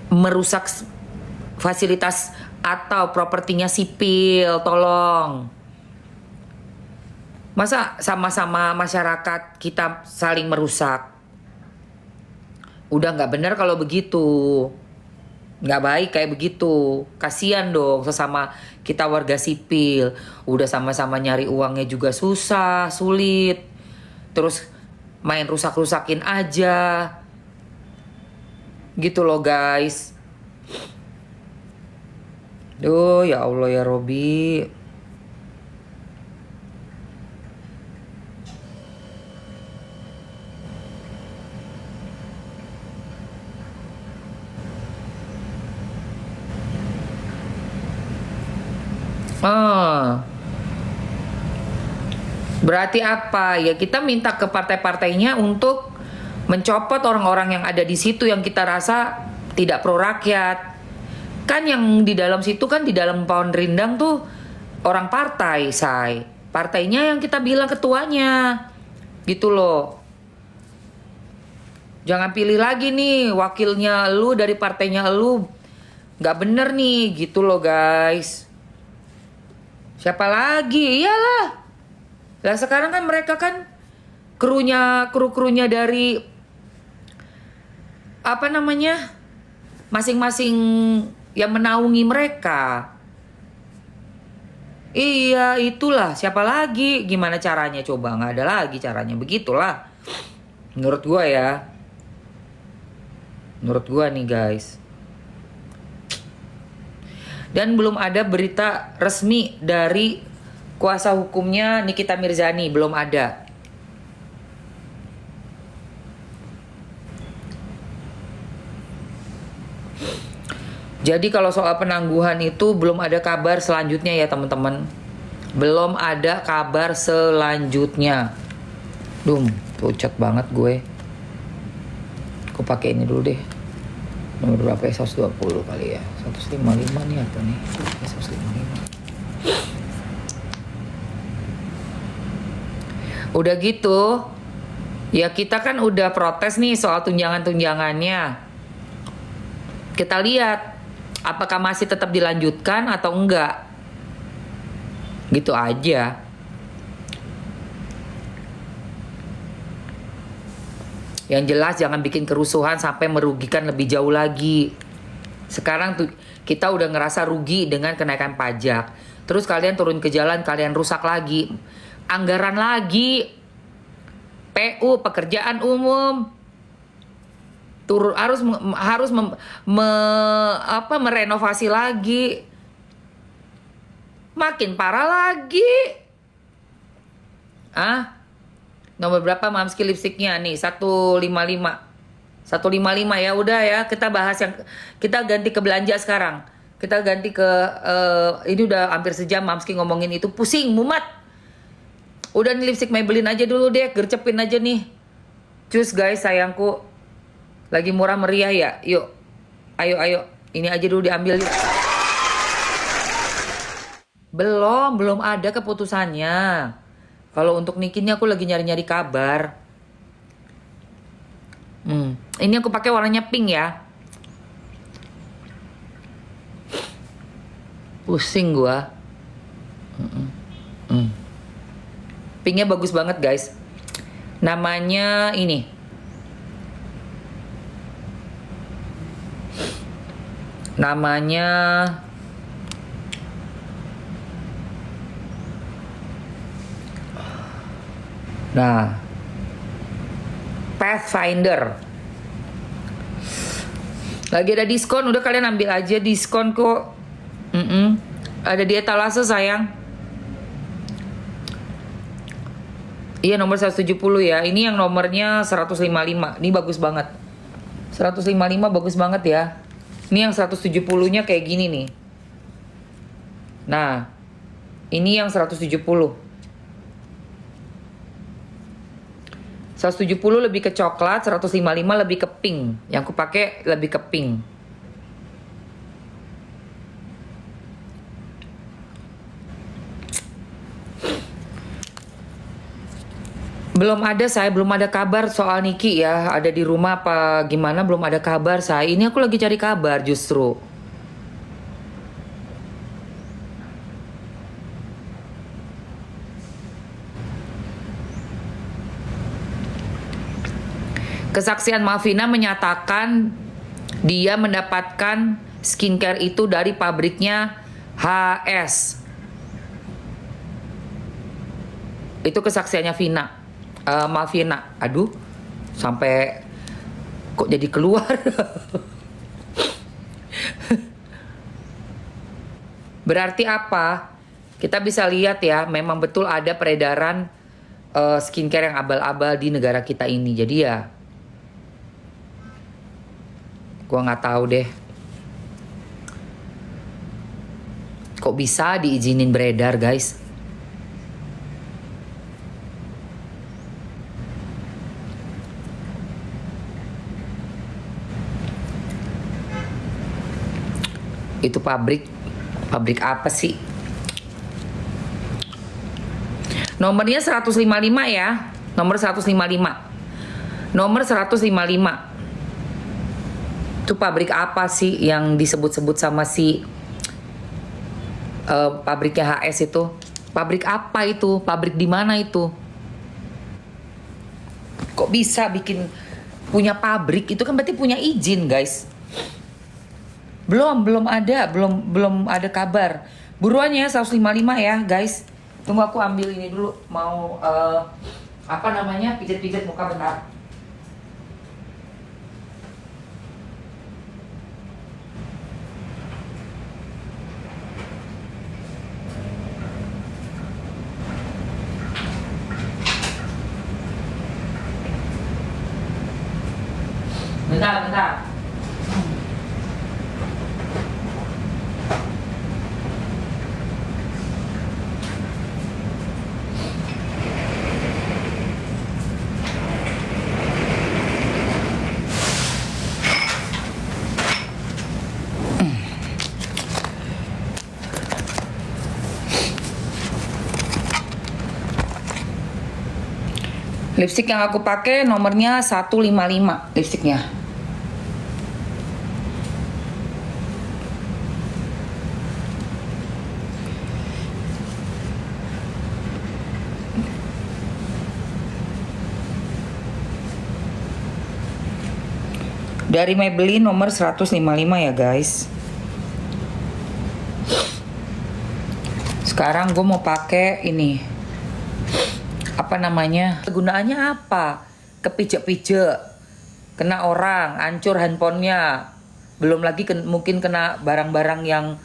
merusak fasilitas atau propertinya sipil, tolong. Masa sama-sama masyarakat kita saling merusak? Udah nggak benar kalau begitu. Nggak baik kayak begitu. Kasian dong sesama kita warga sipil. Udah sama-sama nyari uangnya juga susah, sulit. Terus main rusak-rusakin aja. Gitu loh guys. Duh ya Allah ya Robi. Berarti apa? Ya kita minta ke partai-partainya untuk mencopot orang-orang yang ada di situ yang kita rasa tidak pro rakyat. Kan yang di dalam situ kan di dalam pohon rindang tuh orang partai, say. Partainya yang kita bilang ketuanya. Gitu loh. Jangan pilih lagi nih wakilnya lu dari partainya lu. Gak bener nih, gitu loh guys. Siapa lagi? Iyalah. Lah sekarang kan mereka kan kru-krunya dari apa namanya, masing-masing yang menaungi mereka. Iya itulah, siapa lagi, gimana caranya coba, nggak ada lagi caranya, begitulah menurut gua ya, menurut gua nih guys. Dan belum ada berita resmi dari kuasa hukumnya Nikita Mirzani, belum ada. Jadi kalau soal penangguhan itu belum ada kabar selanjutnya ya teman-teman. Belum ada kabar selanjutnya. Pucat banget gue. Aku pakai ini dulu deh. Nomor berapa ya? 120 kali ya. 155 nih apa nih? 155. Udah gitu. Ya kita kan udah protes nih soal tunjangan-tunjangannya. Kita lihat apakah masih tetap dilanjutkan atau enggak. Gitu aja. Yang jelas jangan bikin kerusuhan sampai merugikan lebih jauh lagi. Sekarang tuh kita udah ngerasa rugi dengan kenaikan pajak. Terus kalian turun ke jalan, kalian rusak lagi. Anggaran lagi. PU, pekerjaan umum. Turun harus merenovasi lagi. Makin parah lagi. Nomor berapa Mamski lipstiknya nih? 155. 155 ya udah ya, kita bahas yang kita ganti ke belanja sekarang. Kita ganti ke ini udah hampir sejam Mamski ngomongin itu, pusing mumat. Udah nih lipstik Maybelline aja dulu deh, gercepin aja nih. Cus guys sayangku. Lagi murah meriah ya. Yuk. Ayo. Ini aja dulu diambil yuk. Belum ada keputusannya. Kalau untuk Nikinnya aku lagi nyari-nyari kabar. Ini aku pakai warnanya pink ya. Pusing gua. Pinknya bagus banget guys. Namanya ini. Namanya Pathfinder. Lagi ada diskon, udah kalian ambil aja, diskon kok. Ada di etalase sayang. Iya nomor 170 ya. Ini yang nomornya 155. Ini bagus banget. 155 bagus banget ya. Ini yang 170-nya kayak gini nih. Nah, ini yang 170. 170 lebih ke coklat, 155 lebih ke pink. Yang aku pakai lebih ke pink. Belum ada kabar soal Niki ya. Ada di rumah apa gimana, belum ada kabar saya. Ini aku lagi cari kabar justru. Kesaksian Malvina menyatakan dia mendapatkan skincare itu dari pabriknya HS. Itu kesaksiannya Malvina. Aduh, sampai kok jadi keluar. Berarti apa? Kita bisa lihat ya, memang betul ada peredaran skincare yang abal-abal di negara kita ini. Jadi ya, gua nggak tahu deh. Kok bisa diizinin beredar, guys? Itu pabrik apa sih? Nomornya 155 ya. Nomor 155. Nomor 155. Itu pabrik apa sih yang disebut-sebut sama si pabriknya HS itu? Pabrik apa itu? Pabrik di mana itu? Kok bisa bikin punya pabrik? Itu kan berarti punya izin, guys. Belum ada kabar. Buruan ya 155 ya, guys. Tunggu aku ambil ini dulu. Mau pijat-pijat muka bentar. Bentar. Lipstick yang aku pakai nomornya 155 lipsticknya. Dari Maybelline nomor 155 ya guys. Sekarang gue mau pakai ini. Apa namanya? Kegunaannya apa? Kepijak-pijak. Kena orang, hancur handphonenya. Belum lagi mungkin kena barang-barang yang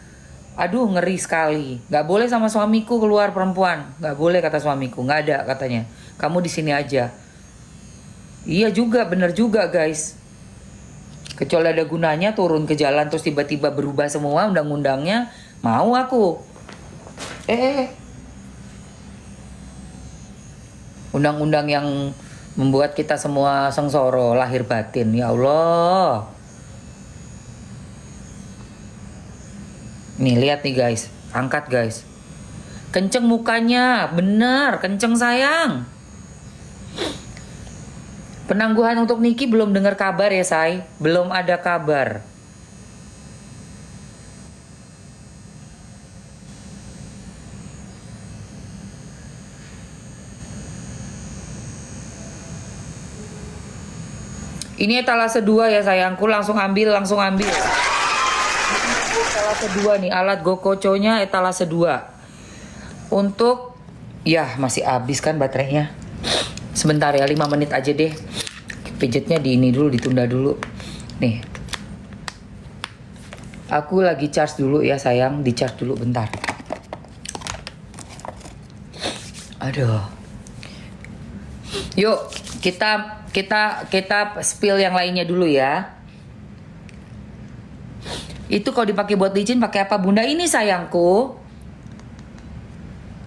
aduh ngeri sekali. Gak boleh sama suamiku keluar perempuan. Gak boleh kata suamiku. Gak ada katanya. Kamu di sini aja. Iya juga, bener juga guys. Kecuali ada gunanya turun ke jalan terus tiba-tiba berubah semua undang-undangnya, mau aku. Undang-undang yang membuat kita semua sengsara lahir batin, ya Allah. Nih lihat nih guys, angkat guys. Kenceng mukanya, bener, kenceng sayang. Penangguhan untuk Niki belum dengar kabar ya say, belum ada kabar. Ini etalase 2 ya sayangku, langsung ambil. Etalase 2 nih, alat Gokocho-nya etalase 2. Untuk, ya masih habis kan baterainya. Sebentar ya, 5 menit aja deh. Pijetnya di ini dulu, ditunda dulu. Nih. Aku lagi charge dulu ya sayang, di charge dulu bentar. Aduh. Yuk, kita spill yang lainnya dulu ya. Itu kalau dipakai buat licin pakai apa Bunda? Ini sayangku.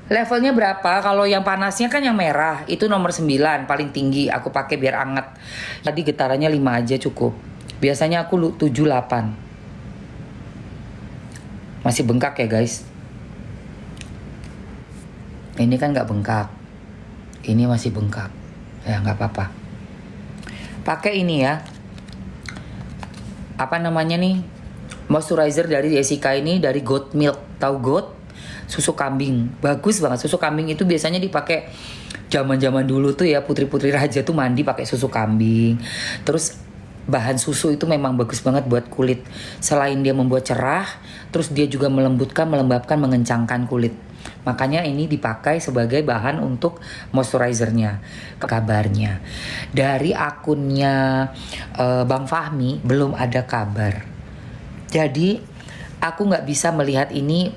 Levelnya berapa? Kalau yang panasnya kan yang merah, itu nomor 9 paling tinggi. Aku pakai biar anget. Tadi getarannya 5 aja cukup. Biasanya aku 7 8. Masih bengkak ya guys. Ini kan nggak bengkak. Ini masih bengkak. Ya nggak apa-apa. Pakai ini ya. Apa namanya nih? Moisturizer dari Jessica ini dari Goat Milk. Tahu Goat? Susu kambing, bagus banget. Susu kambing itu biasanya dipakai zaman-zaman dulu tuh ya, putri-putri raja tuh mandi pakai susu kambing. Terus bahan susu itu memang bagus banget buat kulit. Selain dia membuat cerah, terus dia juga melembutkan, melembabkan, mengencangkan kulit. Makanya ini dipakai sebagai bahan untuk moisturizernya. Kabarnya dari akunnya Bang Fahmi belum ada kabar. Jadi aku nggak bisa melihat ini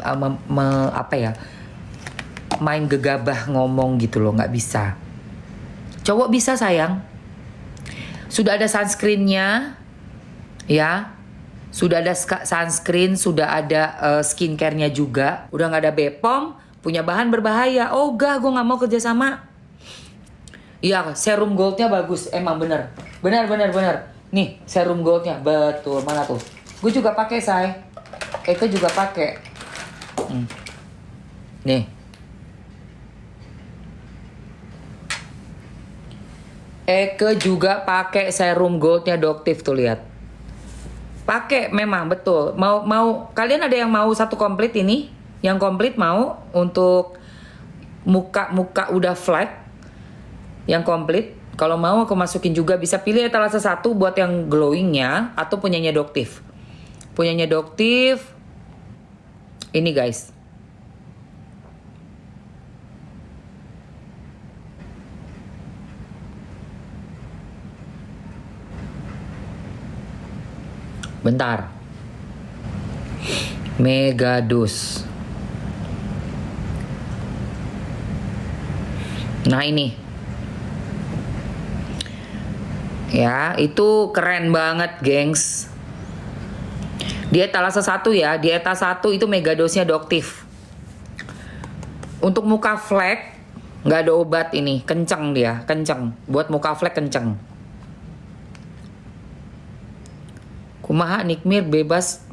main gegabah ngomong gitu loh, nggak bisa. Cowok bisa sayang. Sudah ada sunscreennya, ya. Sudah ada sunscreen, sudah ada skincare-nya juga. Udah nggak ada Bepom, punya bahan berbahaya. Oh gak, gue nggak mau kerjasama. Iya, serum goldnya bagus, emang bener. Nih, serum goldnya betul. Mana tuh? Gue juga pakai say. Eke juga pakai. Nih. Eke juga pakai serum goldnya Doctive tuh lihat. Pakai memang betul. Mau kalian ada yang mau satu komplit ini? Yang komplit mau untuk muka udah flat. Yang komplit. Kalau mau aku masukin juga, bisa pilih etalase 1 buat yang glowingnya atau punyanya Doctive. Punyanya Doctive. Ini guys. Bentar. Megadose. Nah ini. Ya, itu keren banget, gengs. Di etalase 1 ya, di etalase 1 itu megadosnya Doctive. Untuk muka flek nggak ada obat ini, kenceng dia, kenceng. Buat muka flek kenceng. Kumaha Nikmir bebas?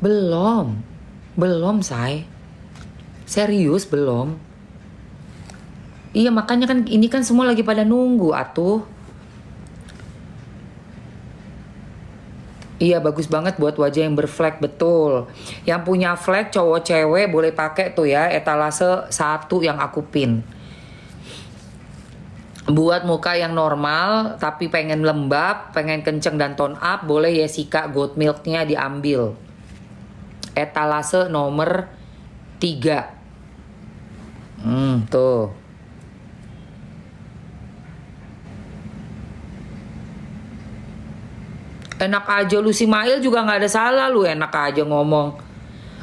Belum say. Serius belum. Iya makanya kan ini kan semua lagi pada nunggu atuh. Iya bagus banget buat wajah yang berflek, betul. Yang punya flek cowok cewek boleh pakai tuh ya, etalase 1 yang aku pin. Buat muka yang normal tapi pengen lembab, pengen kenceng dan tone up, boleh Jessica Goat Milk-nya diambil. Etalase nomor 3. Tuh. Enak aja lu, si Mail juga nggak ada salah, lu enak aja ngomong.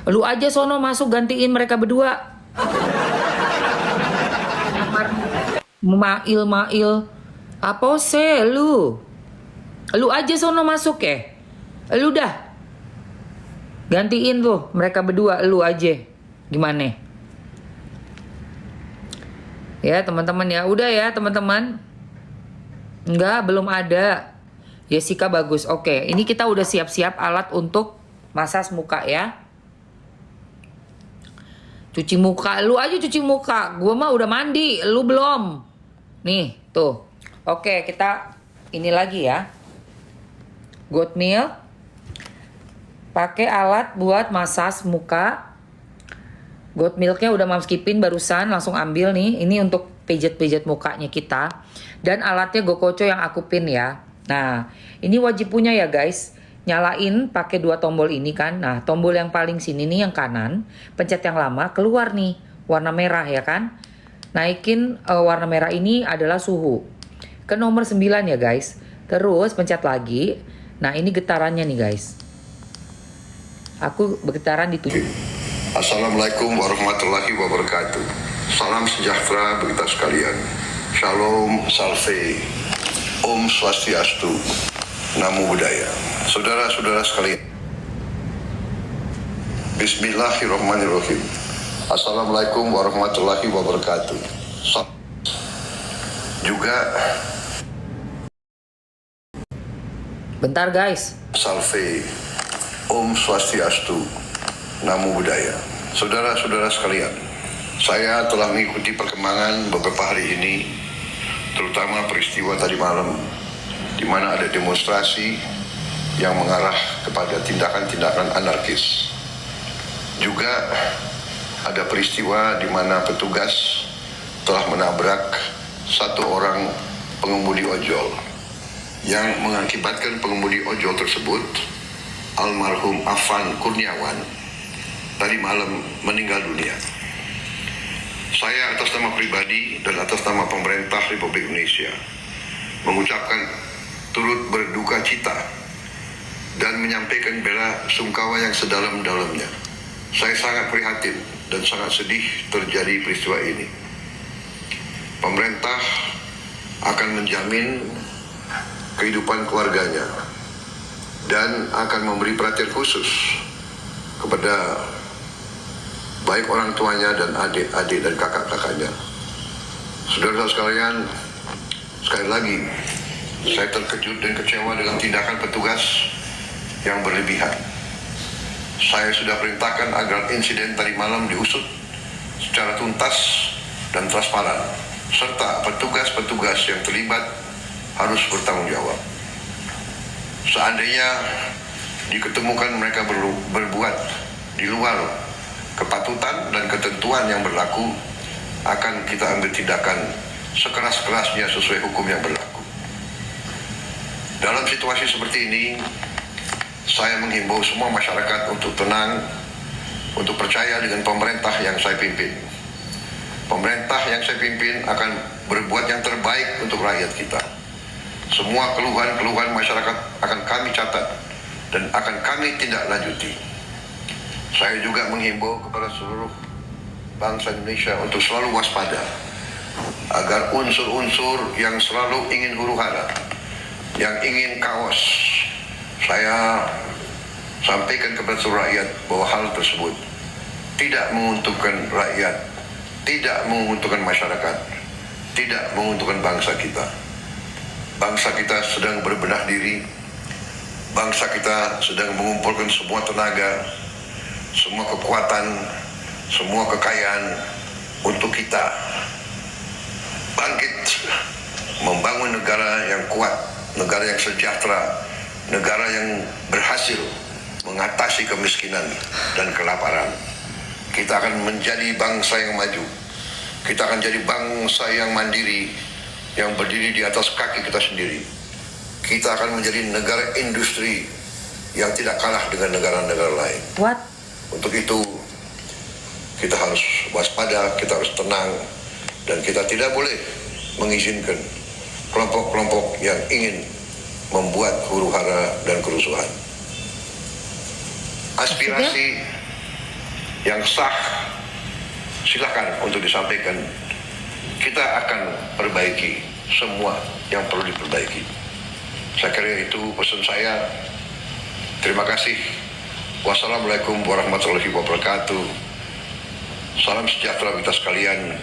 Lu aja sono masuk gantiin mereka berdua. Mail apa sih lu? Lu aja sono masuk ya. Lu dah gantiin tuh mereka berdua, lu aja. Gimana? Ya teman-teman ya, udah ya teman-teman. Enggak, belum ada. Jessica bagus. Oke, ini kita udah siap-siap alat untuk masas muka ya. Cuci muka, lu aja cuci muka. Gua mah udah mandi, lu belum. Nih, tuh. Oke, kita ini lagi ya. Goat Milk. Pakai alat buat masas muka. Goat Milk-nya udah mam skipin barusan, langsung ambil nih. Ini untuk pijet-pijet mukanya kita. Dan alatnya Gokocho yang aku pin ya. Nah, ini wajib punya ya guys. Nyalain pakai 2 tombol ini kan. Nah, tombol yang paling sini nih yang kanan, pencet yang lama, keluar nih warna merah ya kan. Naikin warna merah ini adalah suhu. Ke nomor 9 ya guys. Terus pencet lagi. Nah, ini getarannya nih guys. Aku bergetaran di 7. Assalamualaikum warahmatullahi wabarakatuh. Salam sejahtera bagi kita sekalian. Shalom, salve. Om Swastiastu, Namo Buddhaya. Saudara-saudara sekalian, Bismillahirrahmanirrahim. Assalamualaikum warahmatullahi wabarakatuh. Juga Bentar guys. salve. Om Swastiastu, Namo Buddhaya. Saudara-saudara sekalian, saya telah mengikuti perkembangan beberapa hari ini, terutama peristiwa tadi malam, di mana ada demonstrasi yang mengarah kepada tindakan-tindakan anarkis. Juga ada peristiwa di mana petugas telah menabrak 1 orang pengemudi ojol, yang mengakibatkan pengemudi ojol tersebut, almarhum Afan Kurniawan, tadi malam meninggal dunia. Saya atas nama pribadi dan atas nama pemerintah Republik Indonesia mengucapkan turut berduka cita dan menyampaikan bela sungkawa yang sedalam-dalamnya. Saya sangat prihatin dan sangat sedih terjadi peristiwa ini. Pemerintah akan menjamin kehidupan keluarganya dan akan memberi perhatian khusus kepada baik orang tuanya dan adik-adik dan kakak-kakaknya. Saudara-saudara sekalian, sekali lagi, saya terkejut dan kecewa dengan tindakan petugas yang berlebihan. Saya sudah perintahkan agar insiden tadi malam diusut secara tuntas dan transparan, serta petugas-petugas yang terlibat harus bertanggung jawab. Seandainya diketemukan mereka berbuat di luar kepatutan dan ketentuan yang berlaku, akan kita ambil tindakan sekeras-kerasnya sesuai hukum yang berlaku. Dalam situasi seperti ini, saya menghimbau semua masyarakat untuk tenang, untuk percaya dengan pemerintah yang saya pimpin. Pemerintah yang saya pimpin akan berbuat yang terbaik untuk rakyat kita. Semua keluhan-keluhan masyarakat akan kami catat dan akan kami tindak lanjuti. Saya juga menghimbau kepada seluruh bangsa Indonesia untuk selalu waspada agar unsur-unsur yang selalu ingin huru-hara, yang ingin kaos, saya sampaikan kepada seluruh rakyat bahwa hal tersebut tidak menguntungkan rakyat, tidak menguntungkan masyarakat, tidak menguntungkan bangsa kita. Bangsa kita sedang berbenah diri, bangsa kita sedang mengumpulkan semua tenaga, semua kekuatan, semua kekayaan untuk kita bangkit, membangun negara yang kuat, negara yang sejahtera, negara yang berhasil mengatasi kemiskinan dan kelaparan. Kita akan menjadi bangsa yang maju. Kita akan jadi bangsa yang mandiri, yang berdiri di atas kaki kita sendiri. Kita akan menjadi negara industri yang tidak kalah dengan negara-negara lain. What? Untuk itu, kita harus waspada, kita harus tenang, dan kita tidak boleh mengizinkan kelompok-kelompok yang ingin membuat huru-hara dan kerusuhan. Aspirasi yang sah silakan untuk disampaikan. Kita akan perbaiki semua yang perlu diperbaiki. Saya kira itu pesan saya. Terima kasih. Wassalamualaikum warahmatullahi wabarakatuh. Salam sejahtera kita sekalian.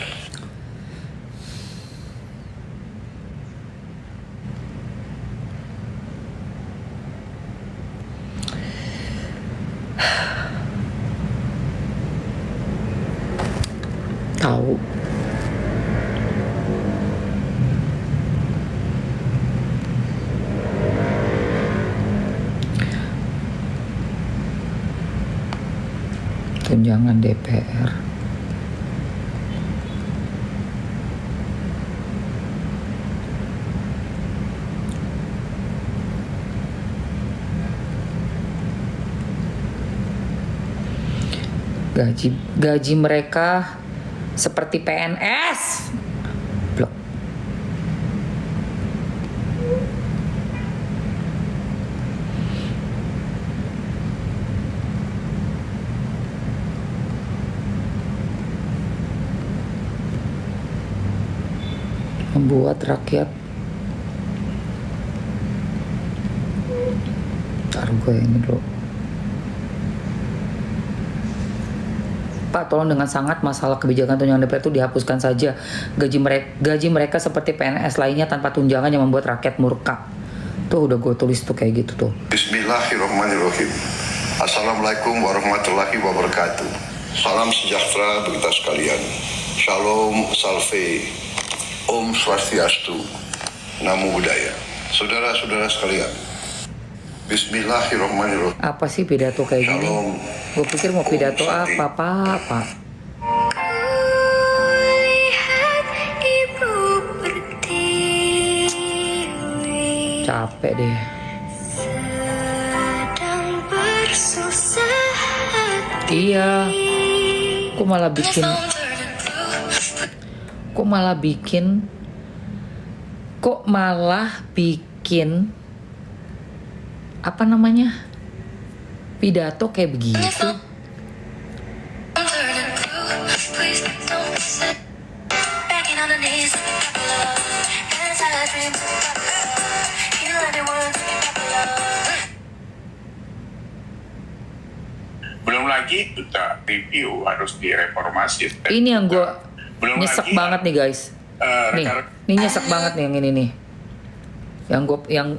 Tahu. Tunjangan DPR. Gaji mereka seperti PNS. Blok. Membuat rakyat. Ntar gue ini dulu. Pak, tolong dengan sangat masalah kebijakan tunjangan DPR itu dihapuskan saja. Gaji mereka seperti PNS lainnya tanpa tunjangan yang membuat rakyat murka. Tuh udah gue tulis tuh kayak gitu tuh. Bismillahirrahmanirrahim. Assalamualaikum warahmatullahi wabarakatuh. Salam sejahtera bagi kita sekalian. Shalom, salve, Om Swastiastu, Namo Buddhaya. Saudara-saudara sekalian, Bismillahirrahmanirrahim. Apa sih pidato kayak gini? Shalom. Gue pikir mau pidato apa, Pak. Capek deh. Iya. Kok malah bikin apa namanya? Pidato kayak begitu. Belum lagi duta review harus direformasi. Ini yang gue Belum nyesek lagi, banget nih guys. Nih nyesek banget nih yang ini nih.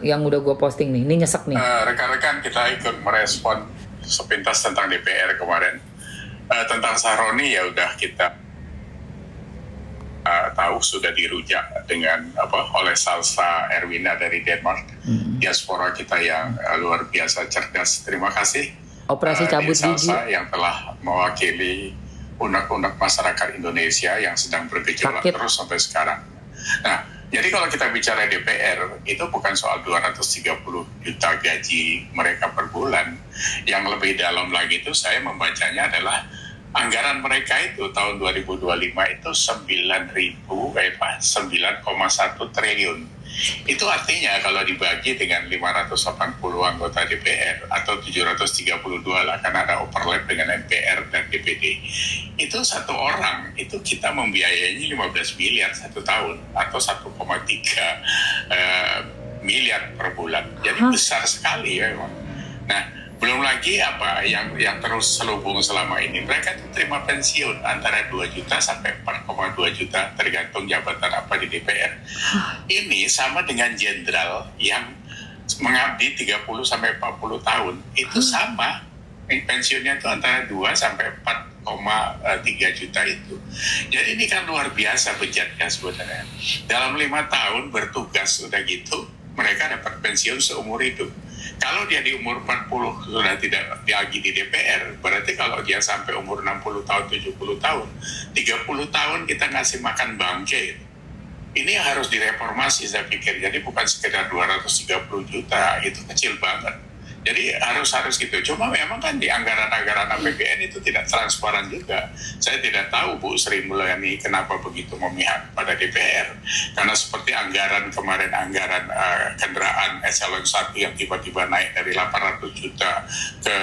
Yang udah gue posting nih. Ini nyesek nih. Rekan-rekan kita ikut merespon sepintas tentang DPR kemarin. Tentang Sahroni ya udah kita tahu sudah dirujak dengan oleh Salsa Erwina dari Denmark. Diaspora kita yang luar biasa cerdas. Terima kasih. Operasi cabut gigi. Salsa yang telah mewakili unek-unek masyarakat Indonesia yang sedang bergejolak Sakit. terus sampai sekarang. Nah, jadi kalau kita bicara DPR, itu bukan soal 230 juta gaji mereka per bulan. Yang lebih dalam lagi itu saya membacanya adalah anggaran mereka itu tahun 2025 itu 9,1 triliun. Itu artinya kalau dibagi dengan 580 anggota DPR atau 732 lah, karena ada overlap dengan MPR dan DPD. Itu satu orang, itu kita membiayainya 15 miliar satu tahun atau 1,3 miliar per bulan. Jadi besar sekali ya memang. Nah, belum lagi yang terus selubung selama ini. Mereka itu terima pensiun antara 2 juta sampai 4,2 juta tergantung jabatan apa di DPR. Ini sama dengan jenderal yang mengabdi 30 sampai 40 tahun. Itu sama. pensiunnya itu antara 2 sampai 4,3 juta itu. Jadi ini kan luar biasa bejatnya sebenarnya. Dalam 5 tahun bertugas udah gitu, mereka dapat pensiun seumur hidup. Kalau dia di umur 40 sudah tidak lagi di DPR, berarti kalau dia sampai umur 60 tahun, 70 tahun, 30 tahun kita ngasih makan bangke. Ini yang harus direformasi saya pikir. Jadi bukan sekedar 230 juta, itu kecil banget. Jadi harus gitu. Cuma memang kan di anggaran-anggaran APBN itu tidak transparan juga. Saya tidak tahu Bu Sri Mulyani kenapa begitu memihak pada DPR. Karena seperti anggaran kemarin, anggaran kendaraan eselon 1 yang tiba-tiba naik dari 800 juta ke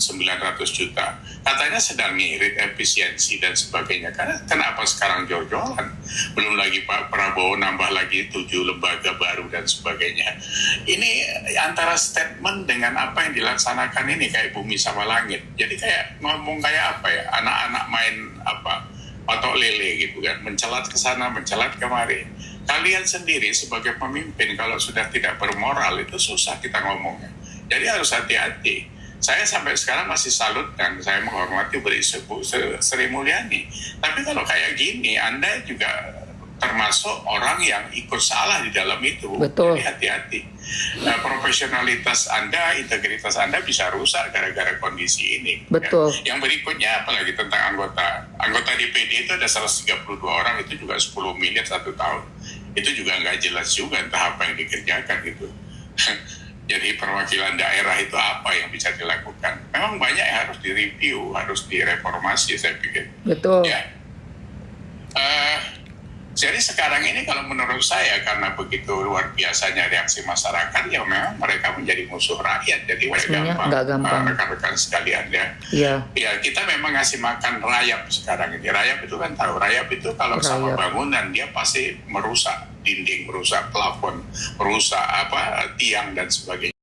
900 juta. Katanya sedang ngirit efisiensi dan sebagainya. Karena kenapa sekarang jor-joran? Belum lagi Pak Prabowo nambah lagi 7 lembaga baru dan sebagainya. Ini antara statement dengan apa yang dilaksanakan ini kayak bumi sama langit. Jadi kayak ngomong kayak apa ya, anak-anak main apa, patok lele gitu kan, mencelat ke sana, mencelat kemari. Kalian sendiri sebagai pemimpin kalau sudah tidak bermoral itu susah kita ngomongnya. Jadi harus hati-hati. Saya sampai sekarang masih salut dan saya menghormati Bu Sri Mulyani. Tapi kalau kayak gini, Anda juga termasuk orang yang ikut salah di dalam itu. Betul. Jadi hati-hati. Nah, profesionalitas Anda, integritas Anda bisa rusak gara-gara kondisi ini. Betul. Ya. Yang berikutnya apalagi tentang anggota DPD itu ada 132 orang, itu juga 10 miliar 1 tahun. Itu juga nggak jelas juga entah apa yang dikerjakan gitu. Jadi perwakilan daerah itu apa yang bisa dilakukan? Memang banyak yang harus direview, harus direformasi saya pikir. Betul. Ya. Jadi sekarang ini kalau menurut saya karena begitu luar biasanya reaksi masyarakat, ya memang mereka menjadi musuh rakyat. Jadi Sebenarnya nggak gampang. Rekan-rekan sekalian ya. Iya. Ya kita memang ngasih makan rayap sekarang ini. Rayap itu kan tahu, rayap itu kalau sama bangunan dia pasti merusak dinding, merusak plafon, merusak tiang dan sebagainya.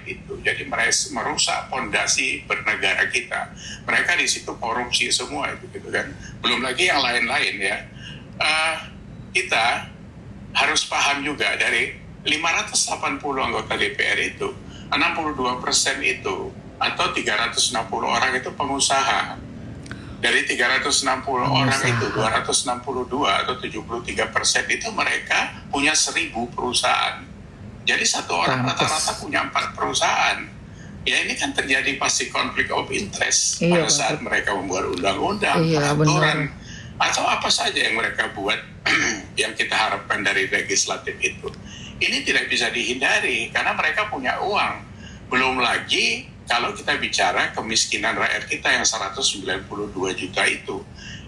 Itu jadi merusak fondasi bernegara kita. Mereka di situ korupsi semua itu gitu kan. Belum lagi yang lain-lain ya. Kita harus paham juga dari 580 anggota DPR itu 62% itu atau 360 orang itu pengusaha. Dari 360 orang itu 262 atau 73% itu mereka punya 1.000 perusahaan. Jadi satu orang rata-rata punya 4 perusahaan. Ya ini kan terjadi pasti konflik of interest pada saat mereka membuat undang-undang, peraturan, atau apa saja yang mereka buat yang kita harapkan dari legislatif itu. Ini tidak bisa dihindari karena mereka punya uang. Belum lagi kalau kita bicara kemiskinan rakyat kita yang 192 juta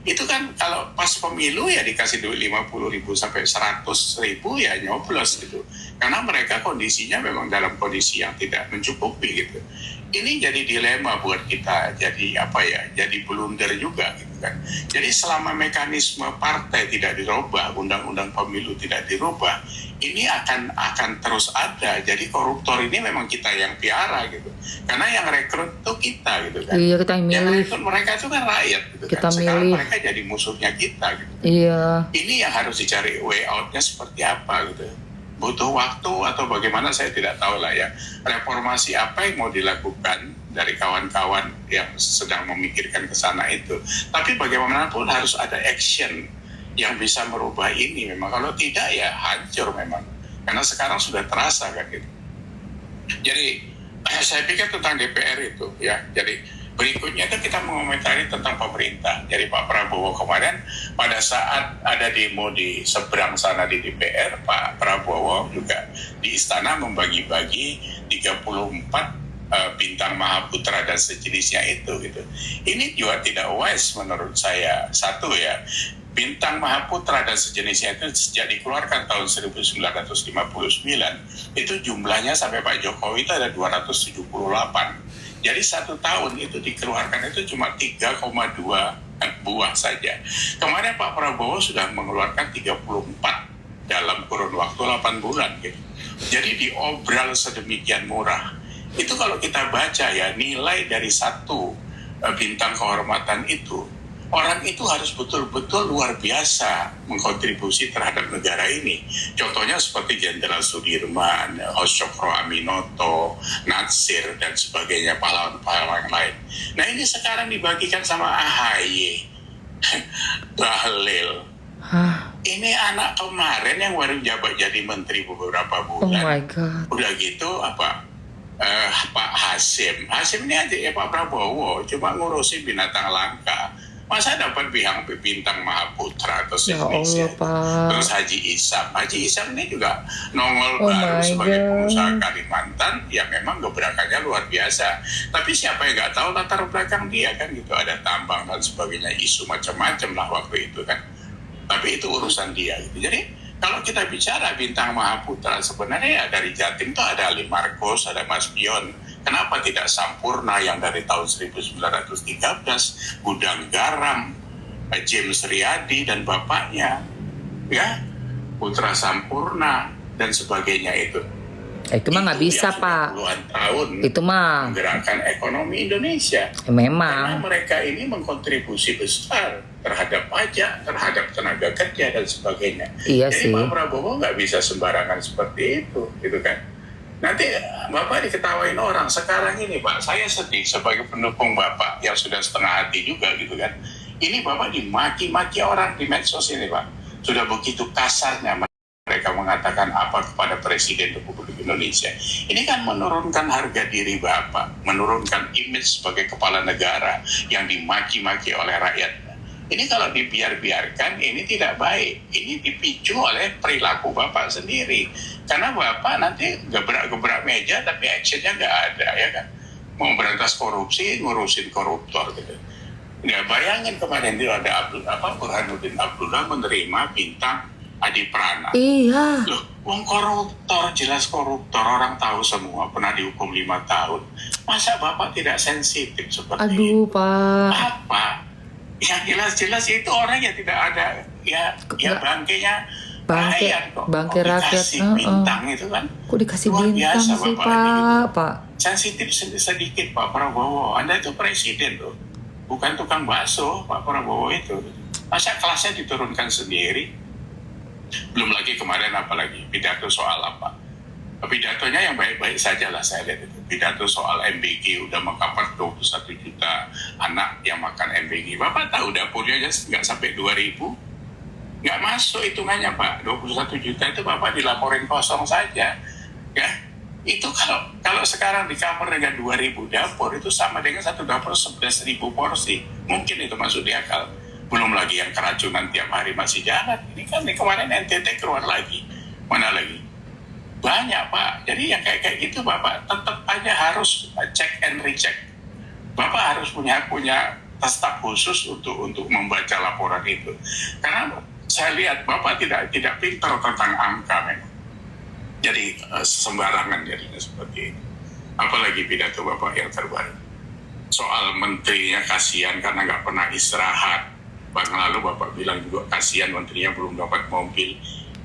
itu kan kalau pas pemilu ya dikasih duit 50.000 sampai 100.000 ya nyoblos gitu. Karena mereka kondisinya memang dalam kondisi yang tidak mencukupi gitu. Ini jadi dilema buat kita, jadi blunder juga gitu kan. Jadi selama mekanisme partai tidak dirubah, undang-undang pemilu tidak dirubah, ini akan terus ada. Jadi koruptor ini memang kita yang piara gitu. Karena yang rekrut itu kita gitu kan. Iya, kita yang milih. Yang rekrut mereka itu kan rakyat gitu kita kan. Sekarang milih. mereka jadi musuhnya kita gitu. Iya. Ini yang harus dicari way out-nya seperti apa gitu. Butuh waktu atau bagaimana saya tidak tahu lah ya. Reformasi apa yang mau dilakukan dari kawan-kawan yang sedang memikirkan ke sana itu. Tapi bagaimanapun harus ada action yang bisa merubah ini memang. Kalau tidak ya hancur memang. Karena sekarang sudah terasa kan gitu. Jadi saya pikir tentang DPR itu ya. Jadi berikutnya itu kita mengomentari tentang pemerintah. Jadi Pak Prabowo kemarin pada saat ada demo di seberang sana di DPR, Pak Prabowo juga di istana membagi-bagi 34 bintang Mahaputra dan sejenisnya itu gitu. Ini juga tidak wise menurut saya. Satu ya, bintang Mahaputra dan sejenisnya itu sejak dikeluarkan tahun 1959 itu jumlahnya sampai Pak Jokowi itu ada 278. Jadi 1 tahun itu dikeluarkan itu cuma 3,2 buah saja. Kemarin Pak Prabowo sudah mengeluarkan 34 dalam kurun waktu 8 bulan gitu. Jadi diobral sedemikian murah. Itu kalau kita baca ya nilai dari 1 bintang kehormatan itu orang itu harus betul-betul luar biasa mengkontribusi terhadap negara ini. Contohnya seperti Jenderal Sudirman, Cokro Aminoto, Natsir, dan sebagainya, pahlawan-pahlawan lain. Nah ini sekarang dibagikan sama AHY, Bahlil. Hah? Ini anak kemarin yang baru jabat jadi menteri beberapa Oh bulan. my god. Udah gitu Pak Hasim ini aja ya Pak Prabowo cuma ngurusin binatang langka. Masa dapat bintang Mahaputra atau Ya sejenisnya. Allah, Pak. Terus Haji Isam ini juga nongol Oh baru my sebagai God. pengusaha Kalimantan yang memang gebrakannya luar biasa. Tapi siapa yang nggak tahu latar belakang dia kan gitu, ada tambang dan sebagainya, isu macam-macam lah waktu itu kan. Tapi itu urusan dia gitu. Jadi kalau kita bicara bintang Mahaputra sebenarnya ya dari Jatim tuh ada Ali Marcos, ada Mas Pion. Kenapa tidak Sampurna yang dari tahun 1913, Gudang Garam, James Riyadi dan bapaknya, ya, Putra Sampurna dan sebagainya itu. Itu mah nggak bisa, yang sudah Pak. Puluhan tahun Itu mah menggerakkan ekonomi Indonesia. Karena memang. mereka ini mengkontribusi besar terhadap pajak, terhadap tenaga kerja dan sebagainya. Iya Jadi sih. Pak Prabowo nggak bisa sembarangan seperti itu, gitu kan? Nanti Bapak diketawain orang. Sekarang ini Pak, saya sedih sebagai pendukung Bapak yang sudah setengah hati juga, gitu kan? Ini Bapak dimaki-maki orang di medsos ini Pak. Sudah begitu kasarnya mereka mengatakan apa kepada Presiden Republik Indonesia. Ini kan menurunkan harga diri Bapak, menurunkan image sebagai kepala negara yang dimaki-maki oleh rakyat. Ini kalau dibiarkan, ini tidak baik. Ini dipicu oleh perilaku Bapak sendiri. Karena Bapak nanti gebrak-gebrak meja, tapi actionnya nggak ada, ya kan? Mau berantas korupsi, ngurusin koruptor, gitu. Ya, bayangin kemarin itu ada Burhanuddin Abdullah menerima bintang Adi Prana. Iya. Loh, wong koruptor, jelas koruptor, orang tahu semua, pernah dihukum 5 tahun. Masa Bapak tidak sensitif seperti itu? Aduh, Pak. Apa? Yang jelas-jelas itu orang yang tidak ada, ya bangkainya Bangke, rakyat kok. bangke Kok rakyat. dikasih bintang itu kan. Kok dikasih Luar bintang biasa, sih, Bapak, Pak? Pak. Sensitif sedikit Pak Prabowo. Anda itu presiden loh, bukan tukang bakso Pak Prabowo itu. Masa kelasnya diturunkan sendiri? Belum lagi kemarin apalagi pidato soal apa? Pidatonya yang baik-baik saja lah saya lihat itu. Pidato soal MBG udah mengcover 21 juta anak yang makan MBG. Bapak tahu dapurnya aja nggak sampai 2.000? Nggak masuk hitungannya Pak. 21 juta itu Bapak dilaporin kosong saja. Ya, itu kalau sekarang di cover dengan 2.000 dapur itu sama dengan satu dapur 11.000 porsi. Mungkin itu masuk di akal. Belum lagi yang keracunan tiap hari masih jalan. Ini kan kemarin NTT keluar lagi. Mana lagi? Banyak Pak. Jadi yang kayak gitu Bapak tetap aja harus check and recheck. Bapak harus punya staf khusus untuk membaca laporan itu. Karena saya lihat Bapak tidak pintar tentang angka memang. Jadi sembarangan jadinya seperti itu. Apalagi pidato Bapak yang terbaru. Soal menterinya kasihan karena nggak pernah istirahat. Bahkan lalu Bapak bilang juga kasihan menterinya belum dapat mobil.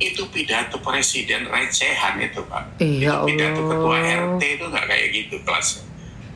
Itu pidato presiden recehan itu Pak. Iya, Itu pidato ketua Allah. RT itu nggak kayak gitu kelasnya.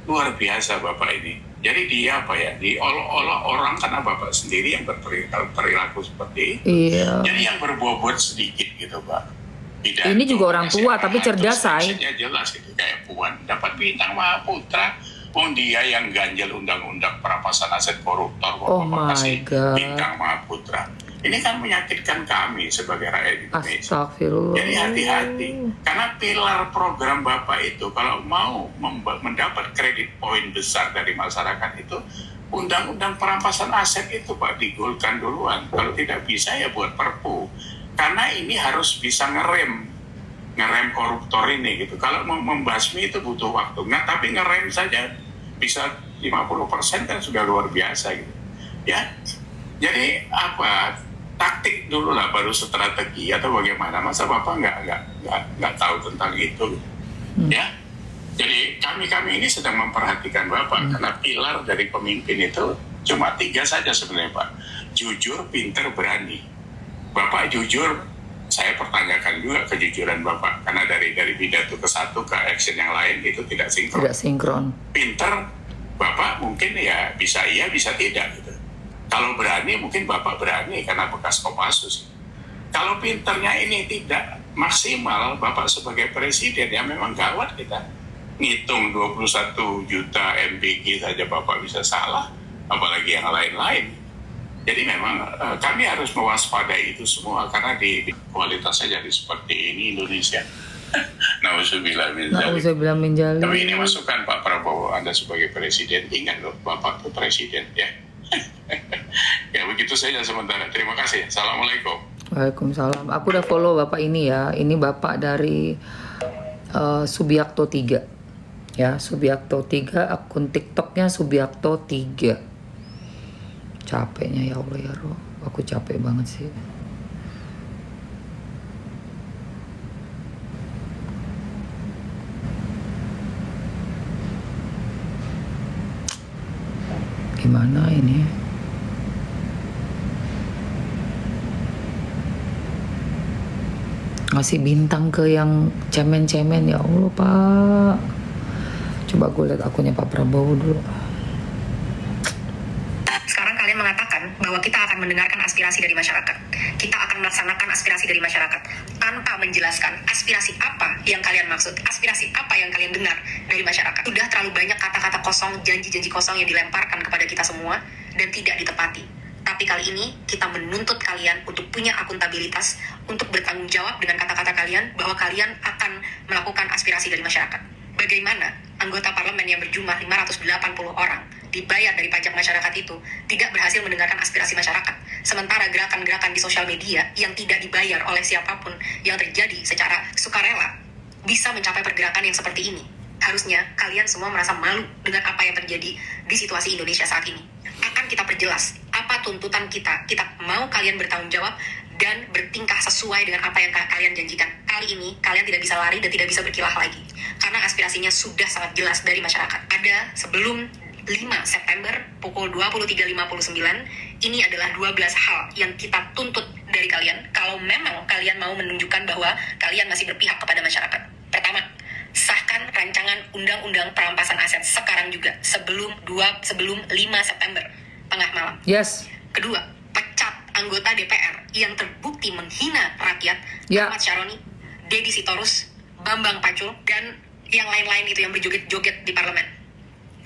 Luar biasa Bapak ini. Jadi dia diolok-olok orang karena Bapak sendiri yang berperilaku seperti itu. Iya. Jadi yang berbobot sedikit gitu Pak. Pidato, Ini juga orang tua, tapi cerdas, terus Say. actionnya jelas gitu. Kayak Puan dapat bintang Mahaputra. Dia yang ganjel undang-undang perampasan aset koruptor. Oh Bapak my kasih God. bintang Mahaputra. Ini kan menyakitkan kami sebagai rakyat Indonesia. Astagfirullah. Jadi hati-hati. Karena pilar program Bapak itu kalau mau mendapat kredit poin besar dari masyarakat itu undang-undang perampasan aset itu Pak digolkan duluan. Kalau tidak bisa ya buat perpu. Karena ini harus bisa ngerem koruptor ini gitu. Kalau mau membasmi itu butuh waktu. Nah, tapi ngerem saja bisa 50% kan sudah luar biasa gitu. Ya. Jadi apa? Taktik dulu lah baru strategi atau bagaimana. Masa Bapak nggak tahu tentang itu? Ya. Jadi kami ini sedang memperhatikan Bapak karena pilar dari pemimpin itu cuma 3 saja sebenarnya Pak. Jujur, pinter, berani. Bapak jujur, saya pertanyakan juga kejujuran Bapak karena dari pidato ke satu ke action yang lain itu tidak sinkron. Tidak sinkron. Pinter, Bapak mungkin ya bisa iya bisa tidak gitu. Kalau berani mungkin Bapak berani karena bekas Kopassus. Kalau pinternya ini tidak maksimal, Bapak sebagai presiden ya memang gawat kita. Ngitung 21 juta MBG saja Bapak bisa salah, apalagi yang lain-lain. Jadi memang kami harus mewaspadai itu semua karena di kualitasnya jadi seperti ini Indonesia. Nauzubillah min dzalik. Nauzubillah min dzalik. Tapi ini masukan Pak Prabowo, Anda sebagai presiden, ingat loh Bapak itu presiden ya. Ya begitu saja sementara. Terima kasih. Assalamualaikum. Waalaikumsalam. Aku udah follow Bapak ini ya. Ini Bapak dari Subiakto 3. Ya, Subiakto 3, akun TikToknya Subiakto 3. Capeknya ya Allah ya Roh. Aku capek banget sih. Gimana ini? Ngasih bintang ke yang cemen-cemen, ya Allah Pak. Coba gue lihat akunnya Pak Prabowo dulu. Sekarang kalian mengatakan bahwa kita akan mendengarkan aspirasi dari masyarakat. Kita akan melaksanakan aspirasi dari masyarakat tanpa menjelaskan aspirasi apa yang kalian maksud, aspirasi apa yang kalian dengar dari masyarakat. Sudah terlalu banyak kata-kata kosong, janji-janji kosong yang dilemparkan kepada kita semua dan tidak ditepati. Tapi kali ini kita menuntut kalian untuk punya akuntabilitas, untuk bertanggung jawab dengan kata-kata kalian bahwa kalian akan melakukan aspirasi dari masyarakat. Bagaimana anggota parlemen yang berjumlah 580 orang dibayar dari pajak masyarakat itu tidak berhasil mendengarkan aspirasi masyarakat, sementara gerakan-gerakan di sosial media yang tidak dibayar oleh siapapun yang terjadi secara sukarela bisa mencapai pergerakan yang seperti ini. Harusnya kalian semua merasa malu dengan apa yang terjadi di situasi Indonesia saat ini. Akan kita perjelas apa tuntutan kita. Kita mau kalian bertanggung jawab dan bertingkah sesuai dengan apa yang kalian janjikan. Kali ini kalian tidak bisa lari dan tidak bisa berkilah lagi, karena aspirasinya sudah sangat jelas dari masyarakat. Ada sebelum 5 September pukul 23.59, ini adalah 12 hal yang kita tuntut dari kalian kalau memang kalian mau menunjukkan bahwa kalian masih berpihak kepada masyarakat. Pertama, sahkan rancangan undang-undang perampasan aset sekarang juga sebelum 5 September tengah malam. Yes. Kedua, pecat anggota DPR yang terbukti menghina rakyat, Ya. Ahmad Syaroni, Dedi Sitorus, Bambang Pacul, dan yang lain-lain itu yang berjoget-joget di parlemen.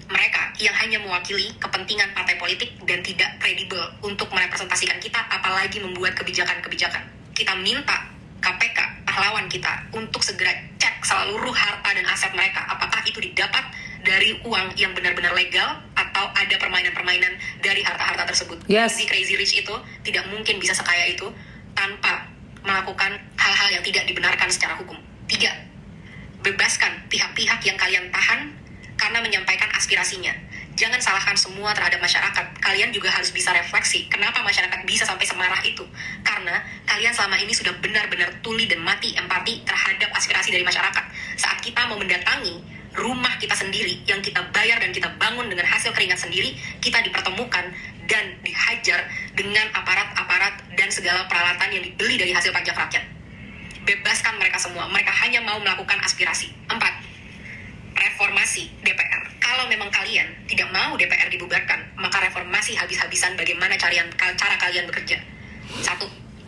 Mereka yang hanya mewakili kepentingan partai politik dan tidak kredibel untuk merepresentasikan kita, apalagi membuat kebijakan-kebijakan. Kita minta KPK, pahlawan kita, untuk segera cek seluruh harta dan aset mereka. Apakah itu didapat dari uang yang benar-benar legal atau ada permainan-permainan dari harta-harta tersebut. Yes. Si Crazy Rich itu tidak mungkin bisa sekaya itu tanpa melakukan hal-hal yang tidak dibenarkan secara hukum. 3. Bebaskan pihak-pihak yang kalian tahan karena menyampaikan aspirasinya. Jangan salahkan semua terhadap masyarakat. Kalian juga harus bisa refleksi kenapa masyarakat bisa sampai semarah itu. Karena kalian selama ini sudah benar-benar tuli dan mati empati terhadap aspirasi dari masyarakat. Saat kita mau mendatangi rumah kita sendiri yang kita bayar dan kita bangun dengan hasil keringat sendiri, kita dipertemukan dan dihajar dengan aparat-aparat dan segala peralatan yang dibeli dari hasil pajak rakyat. Bebaskan mereka semua. Mereka hanya mau melakukan aspirasi. 4. Reformasi DPR. Kalau memang kalian tidak mau DPR dibubarkan, maka reformasi habis-habisan bagaimana cara kalian bekerja. 1.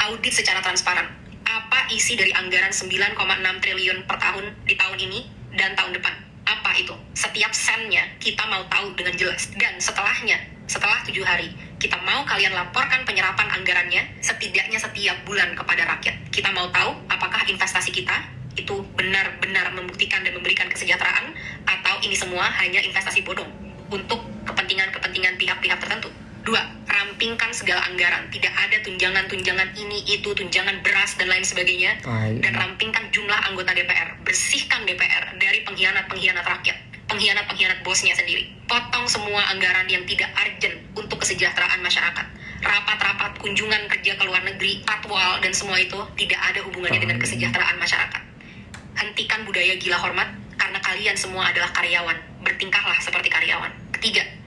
Audit secara transparan. Apa isi dari anggaran 9,6 triliun per tahun di tahun ini dan tahun depan? Apa itu? Setiap sennya kita mau tahu dengan jelas. Dan setelahnya, setelah 7 hari, kita mau kalian laporkan penyerapan anggarannya setidaknya setiap bulan kepada rakyat. Kita mau tahu apakah investasi kita itu benar-benar membuktikan dan memberikan kesejahteraan, atau ini semua hanya investasi bodong untuk kepentingan pihak-pihak tertentu. 2. Rampingkan segala anggaran. Tidak ada tunjangan-tunjangan ini, itu, tunjangan beras, dan lain sebagainya. Dan rampingkan jumlah anggota DPR. Bersihkan DPR dari pengkhianat-pengkhianat rakyat, pengkhianat-pengkhianat bosnya sendiri. Potong semua anggaran yang tidak urgent untuk kesejahteraan masyarakat. Rapat-rapat, kunjungan kerja ke luar negeri, patwal, dan semua itu tidak ada hubungannya dengan kesejahteraan masyarakat. Hentikan budaya gila hormat, karena kalian semua adalah karyawan. Bertingkahlah seperti karyawan. 3.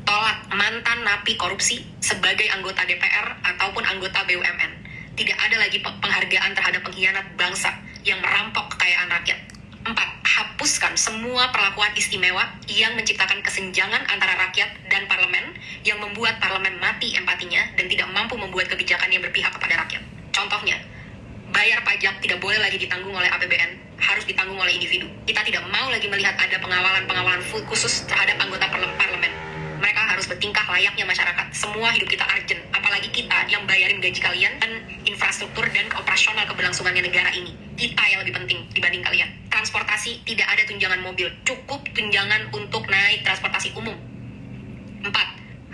Tolak mantan napi korupsi sebagai anggota DPR ataupun anggota BUMN. Tidak ada lagi penghargaan terhadap pengkhianat bangsa yang merampok kekayaan rakyat. 4. Hapus hapuskan semua perlakuan istimewa yang menciptakan kesenjangan antara rakyat dan parlemen, yang membuat parlemen mati empatinya dan tidak mampu membuat kebijakan yang berpihak kepada rakyat. Contohnya, bayar pajak tidak boleh lagi ditanggung oleh APBN, harus ditanggung oleh individu. Kita tidak mau lagi melihat ada pengawalan khusus terhadap anggota parlemen. Mereka harus bertingkah layaknya masyarakat. Semua hidup kita urgent, apalagi kita yang bayarin gaji kalian dan infrastruktur dan operasional keberlangsungannya negara ini. Kita yang lebih penting dibanding kalian. Transportasi, tidak ada tunjangan mobil, cukup tunjangan untuk naik transportasi umum. 4.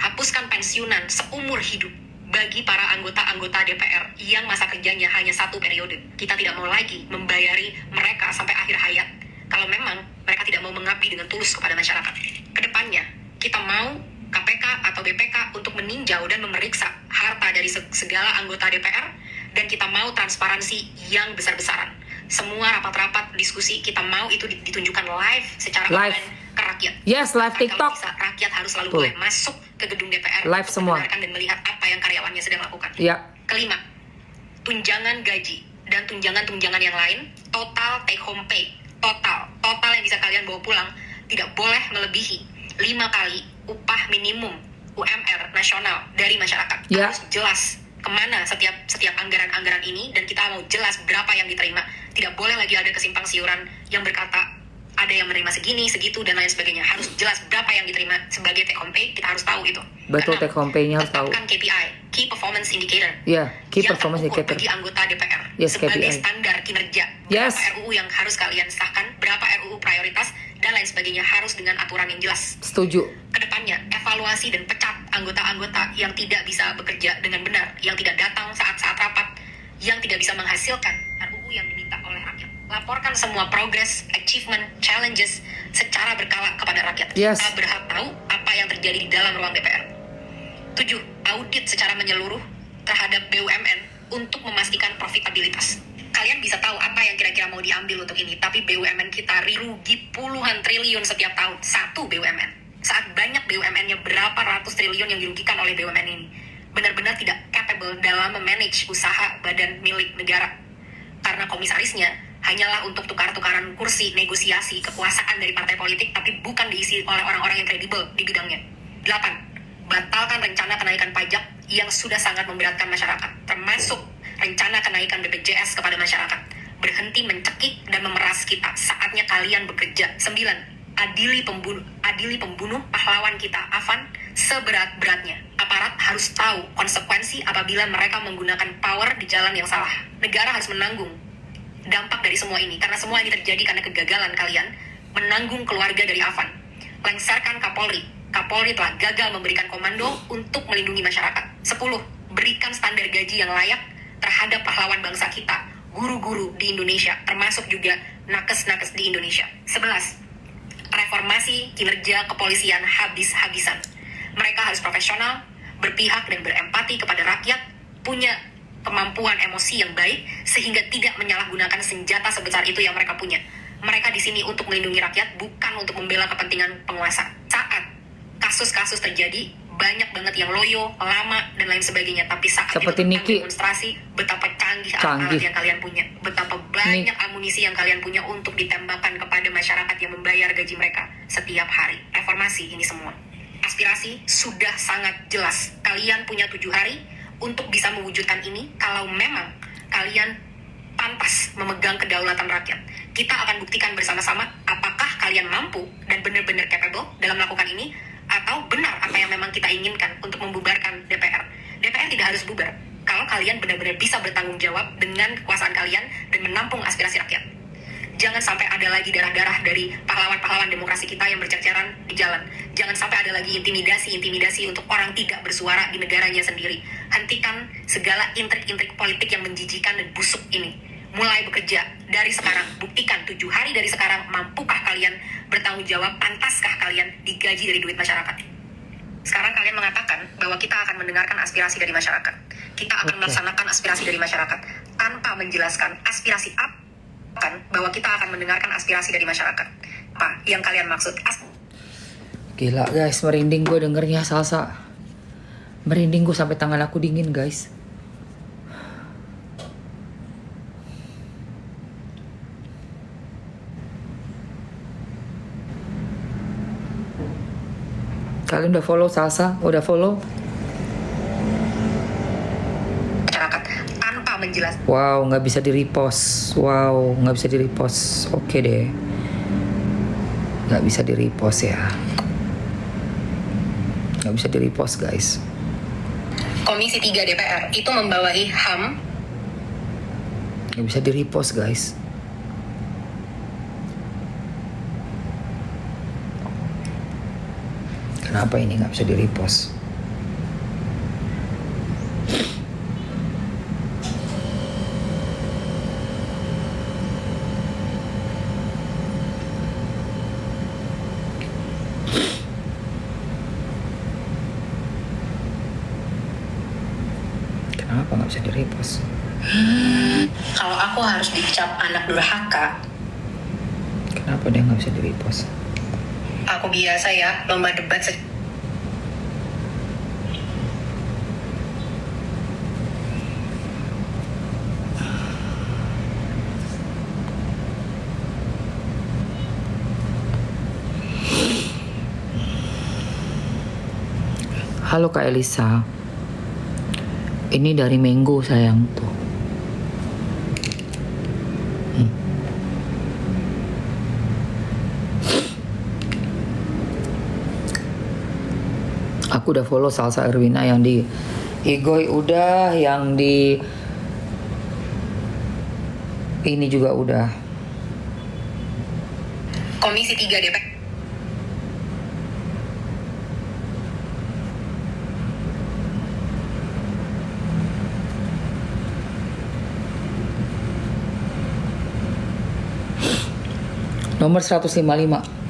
Hapuskan pensiunan seumur hidup bagi para anggota-anggota DPR yang masa kerjanya hanya 1 periode. Kita tidak mau lagi membayari mereka sampai akhir hayat kalau memang mereka tidak mau mengabdi dengan tulus kepada masyarakat. Kedepannya, kita mau KPK atau BPK untuk meninjau dan memeriksa harta dari segala anggota DPR, dan kita mau transparansi yang besar-besaran. Semua rapat-rapat diskusi kita mau itu ditunjukkan live secara online ke rakyat. Yes, live Kalau TikTok. bisa, rakyat harus selalu Tuh. boleh masuk ke gedung DPR Live untuk semua. mendengarkan dan melihat apa yang karyawannya sedang lakukan. Ya. Kelima, tunjangan gaji dan tunjangan-tunjangan yang lain, total take home pay, total yang bisa kalian bawa pulang tidak boleh melebihi 5 kali upah minimum UMR nasional dari masyarakat. Ya. Harus jelas kemana setiap anggaran-anggaran ini, dan kita mau jelas berapa yang diterima. Tidak boleh lagi ada kesimpang siuran yang berkata ada yang menerima segini, segitu, dan lain sebagainya. Harus jelas berapa yang diterima sebagai take home pay, kita harus tahu itu. Betul, Keenam, take home pay-nya harus tahu. tetapkan KPI, Key Performance Indicator, Ya, key yang performance terukur indicator. bagi anggota DPR Yes, sebagai KPI. standar kinerja. Yes. Berapa RUU yang harus kalian sahkan, berapa RUU prioritas, dan lain sebagainya, harus dengan aturan yang jelas. Setuju. Kedepannya, evaluasi dan pecat anggota-anggota yang tidak bisa bekerja dengan benar, yang tidak datang saat-saat rapat, yang tidak bisa menghasilkan RUU yang diminta oleh rakyat. Laporkan semua progress, achievement, challenges secara berkala kepada rakyat. Yes. Kita berhak tahu apa yang terjadi di dalam ruang DPR. 7. Audit secara menyeluruh terhadap BUMN untuk memastikan profitabilitas. Kalian bisa tahu apa yang kira-kira mau diambil untuk ini, tapi BUMN kita rugi puluhan triliun setiap tahun. 1 BUMN. Saat banyak BUMN-nya berapa ratus triliun yang dirugikan oleh BUMN ini. Benar-benar tidak capable dalam memanage usaha badan milik negara. Karena komisarisnya hanyalah untuk tukar-tukaran kursi, negosiasi, kekuasaan dari partai politik, tapi bukan diisi oleh orang-orang yang kredibel di bidangnya. 8. Batalkan rencana kenaikan pajak yang sudah sangat memberatkan masyarakat, termasuk rencana kenaikan BPJS kepada masyarakat. Berhenti mencekik dan memeras kita, saatnya kalian bekerja. 9. Adili pembunuh pahlawan kita, Afan, seberat-beratnya. Aparat harus tahu konsekuensi apabila mereka menggunakan power di jalan yang salah. Negara harus menanggung dampak dari semua ini, karena semua ini terjadi karena kegagalan kalian menanggung keluarga dari Afan. Lengserkan Kapolri. Kapolri telah gagal memberikan komando untuk melindungi masyarakat. 10. Berikan standar gaji yang layak terhadap pahlawan bangsa kita, guru-guru di Indonesia, termasuk juga nakes-nakes di Indonesia. 11. Reformasi kinerja kepolisian habis-habisan. Mereka harus profesional, berpihak dan berempati kepada rakyat, punya kemampuan emosi yang baik, sehingga tidak menyalahgunakan senjata sebesar itu yang mereka punya. Mereka di sini untuk melindungi rakyat, bukan untuk membela kepentingan penguasa. Saat kasus-kasus terjadi, banyak banget yang loyo, lama, dan lain sebagainya. Tapi saat Seperti itu Niki. demonstrasi, betapa canggih alat-alat yang kalian punya, betapa banyak amunisi yang kalian punya untuk ditembakkan kepada masyarakat yang membayar gaji mereka setiap hari. Reformasi ini semua. Aspirasi sudah sangat jelas. Kalian punya 7 hari untuk bisa mewujudkan ini. Kalau memang kalian pantas memegang kedaulatan rakyat, kita akan buktikan bersama-sama apakah kalian mampu dan benar-benar capable dalam melakukan ini, atau benar apa yang memang kita inginkan untuk membubarkan DPR. DPR tidak harus bubar kalau kalian benar-benar bisa bertanggung jawab dengan kekuasaan kalian dan menampung aspirasi rakyat. Jangan sampai ada lagi darah-darah dari pahlawan-pahlawan demokrasi kita yang berceceran di jalan. Jangan sampai ada lagi intimidasi untuk orang tidak bersuara di negaranya sendiri. Hentikan segala intrik-intrik politik yang menjijikan dan busuk ini. Mulai bekerja dari sekarang. Buktikan 7 hari dari sekarang, mampukah kalian bertanggung jawab, pantaskah kalian digaji dari duit masyarakat. Sekarang kalian mengatakan bahwa kita akan mendengarkan aspirasi dari masyarakat. Kita akan melaksanakan aspirasi dari masyarakat tanpa menjelaskan aspirasi apa, bahwa kita akan mendengarkan aspirasi dari masyarakat. Apa yang kalian maksud? Gila guys, merinding gue dengernya Salsa. Merinding gue sampai tangan aku dingin guys. Kalian udah follow Salsa? Udah follow? masyarakat tanpa menjelaskan. Wow, nggak bisa di repost. Wow, nggak bisa di repost. Oke deh, nggak bisa di repost ya. Nggak bisa di repost guys. Komisi 3 DPR itu membawahi HAM, Nggak bisa di repost guys. Kenapa ini nggak bisa di repost? Kenapa nggak bisa di repost? kalau aku harus dicap anak durhaka, Kenapa dia nggak bisa di repost? aku biasa ya lomba debat Halo Kak Elisa, ini dari Mango sayang tuh. Aku udah follow Salsa Erwina yang di Igoy udah, yang di ini juga udah. Komisi 3 DPR. Nomor 155.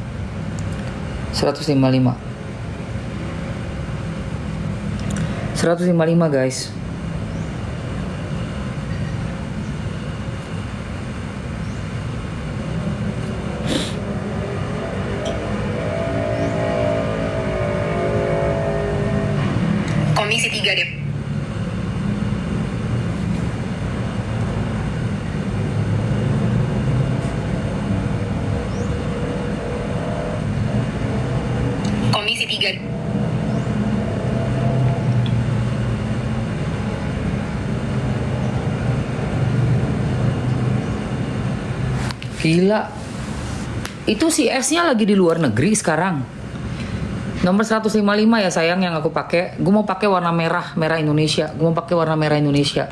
155 guys. Komisi 3 DPR. Komisi 3. Gila. Itu si S-nya lagi di luar negeri sekarang. Nomor 155 ya sayang yang aku pakai. Gue mau pakai warna merah, merah Indonesia. Gue mau pakai warna merah Indonesia.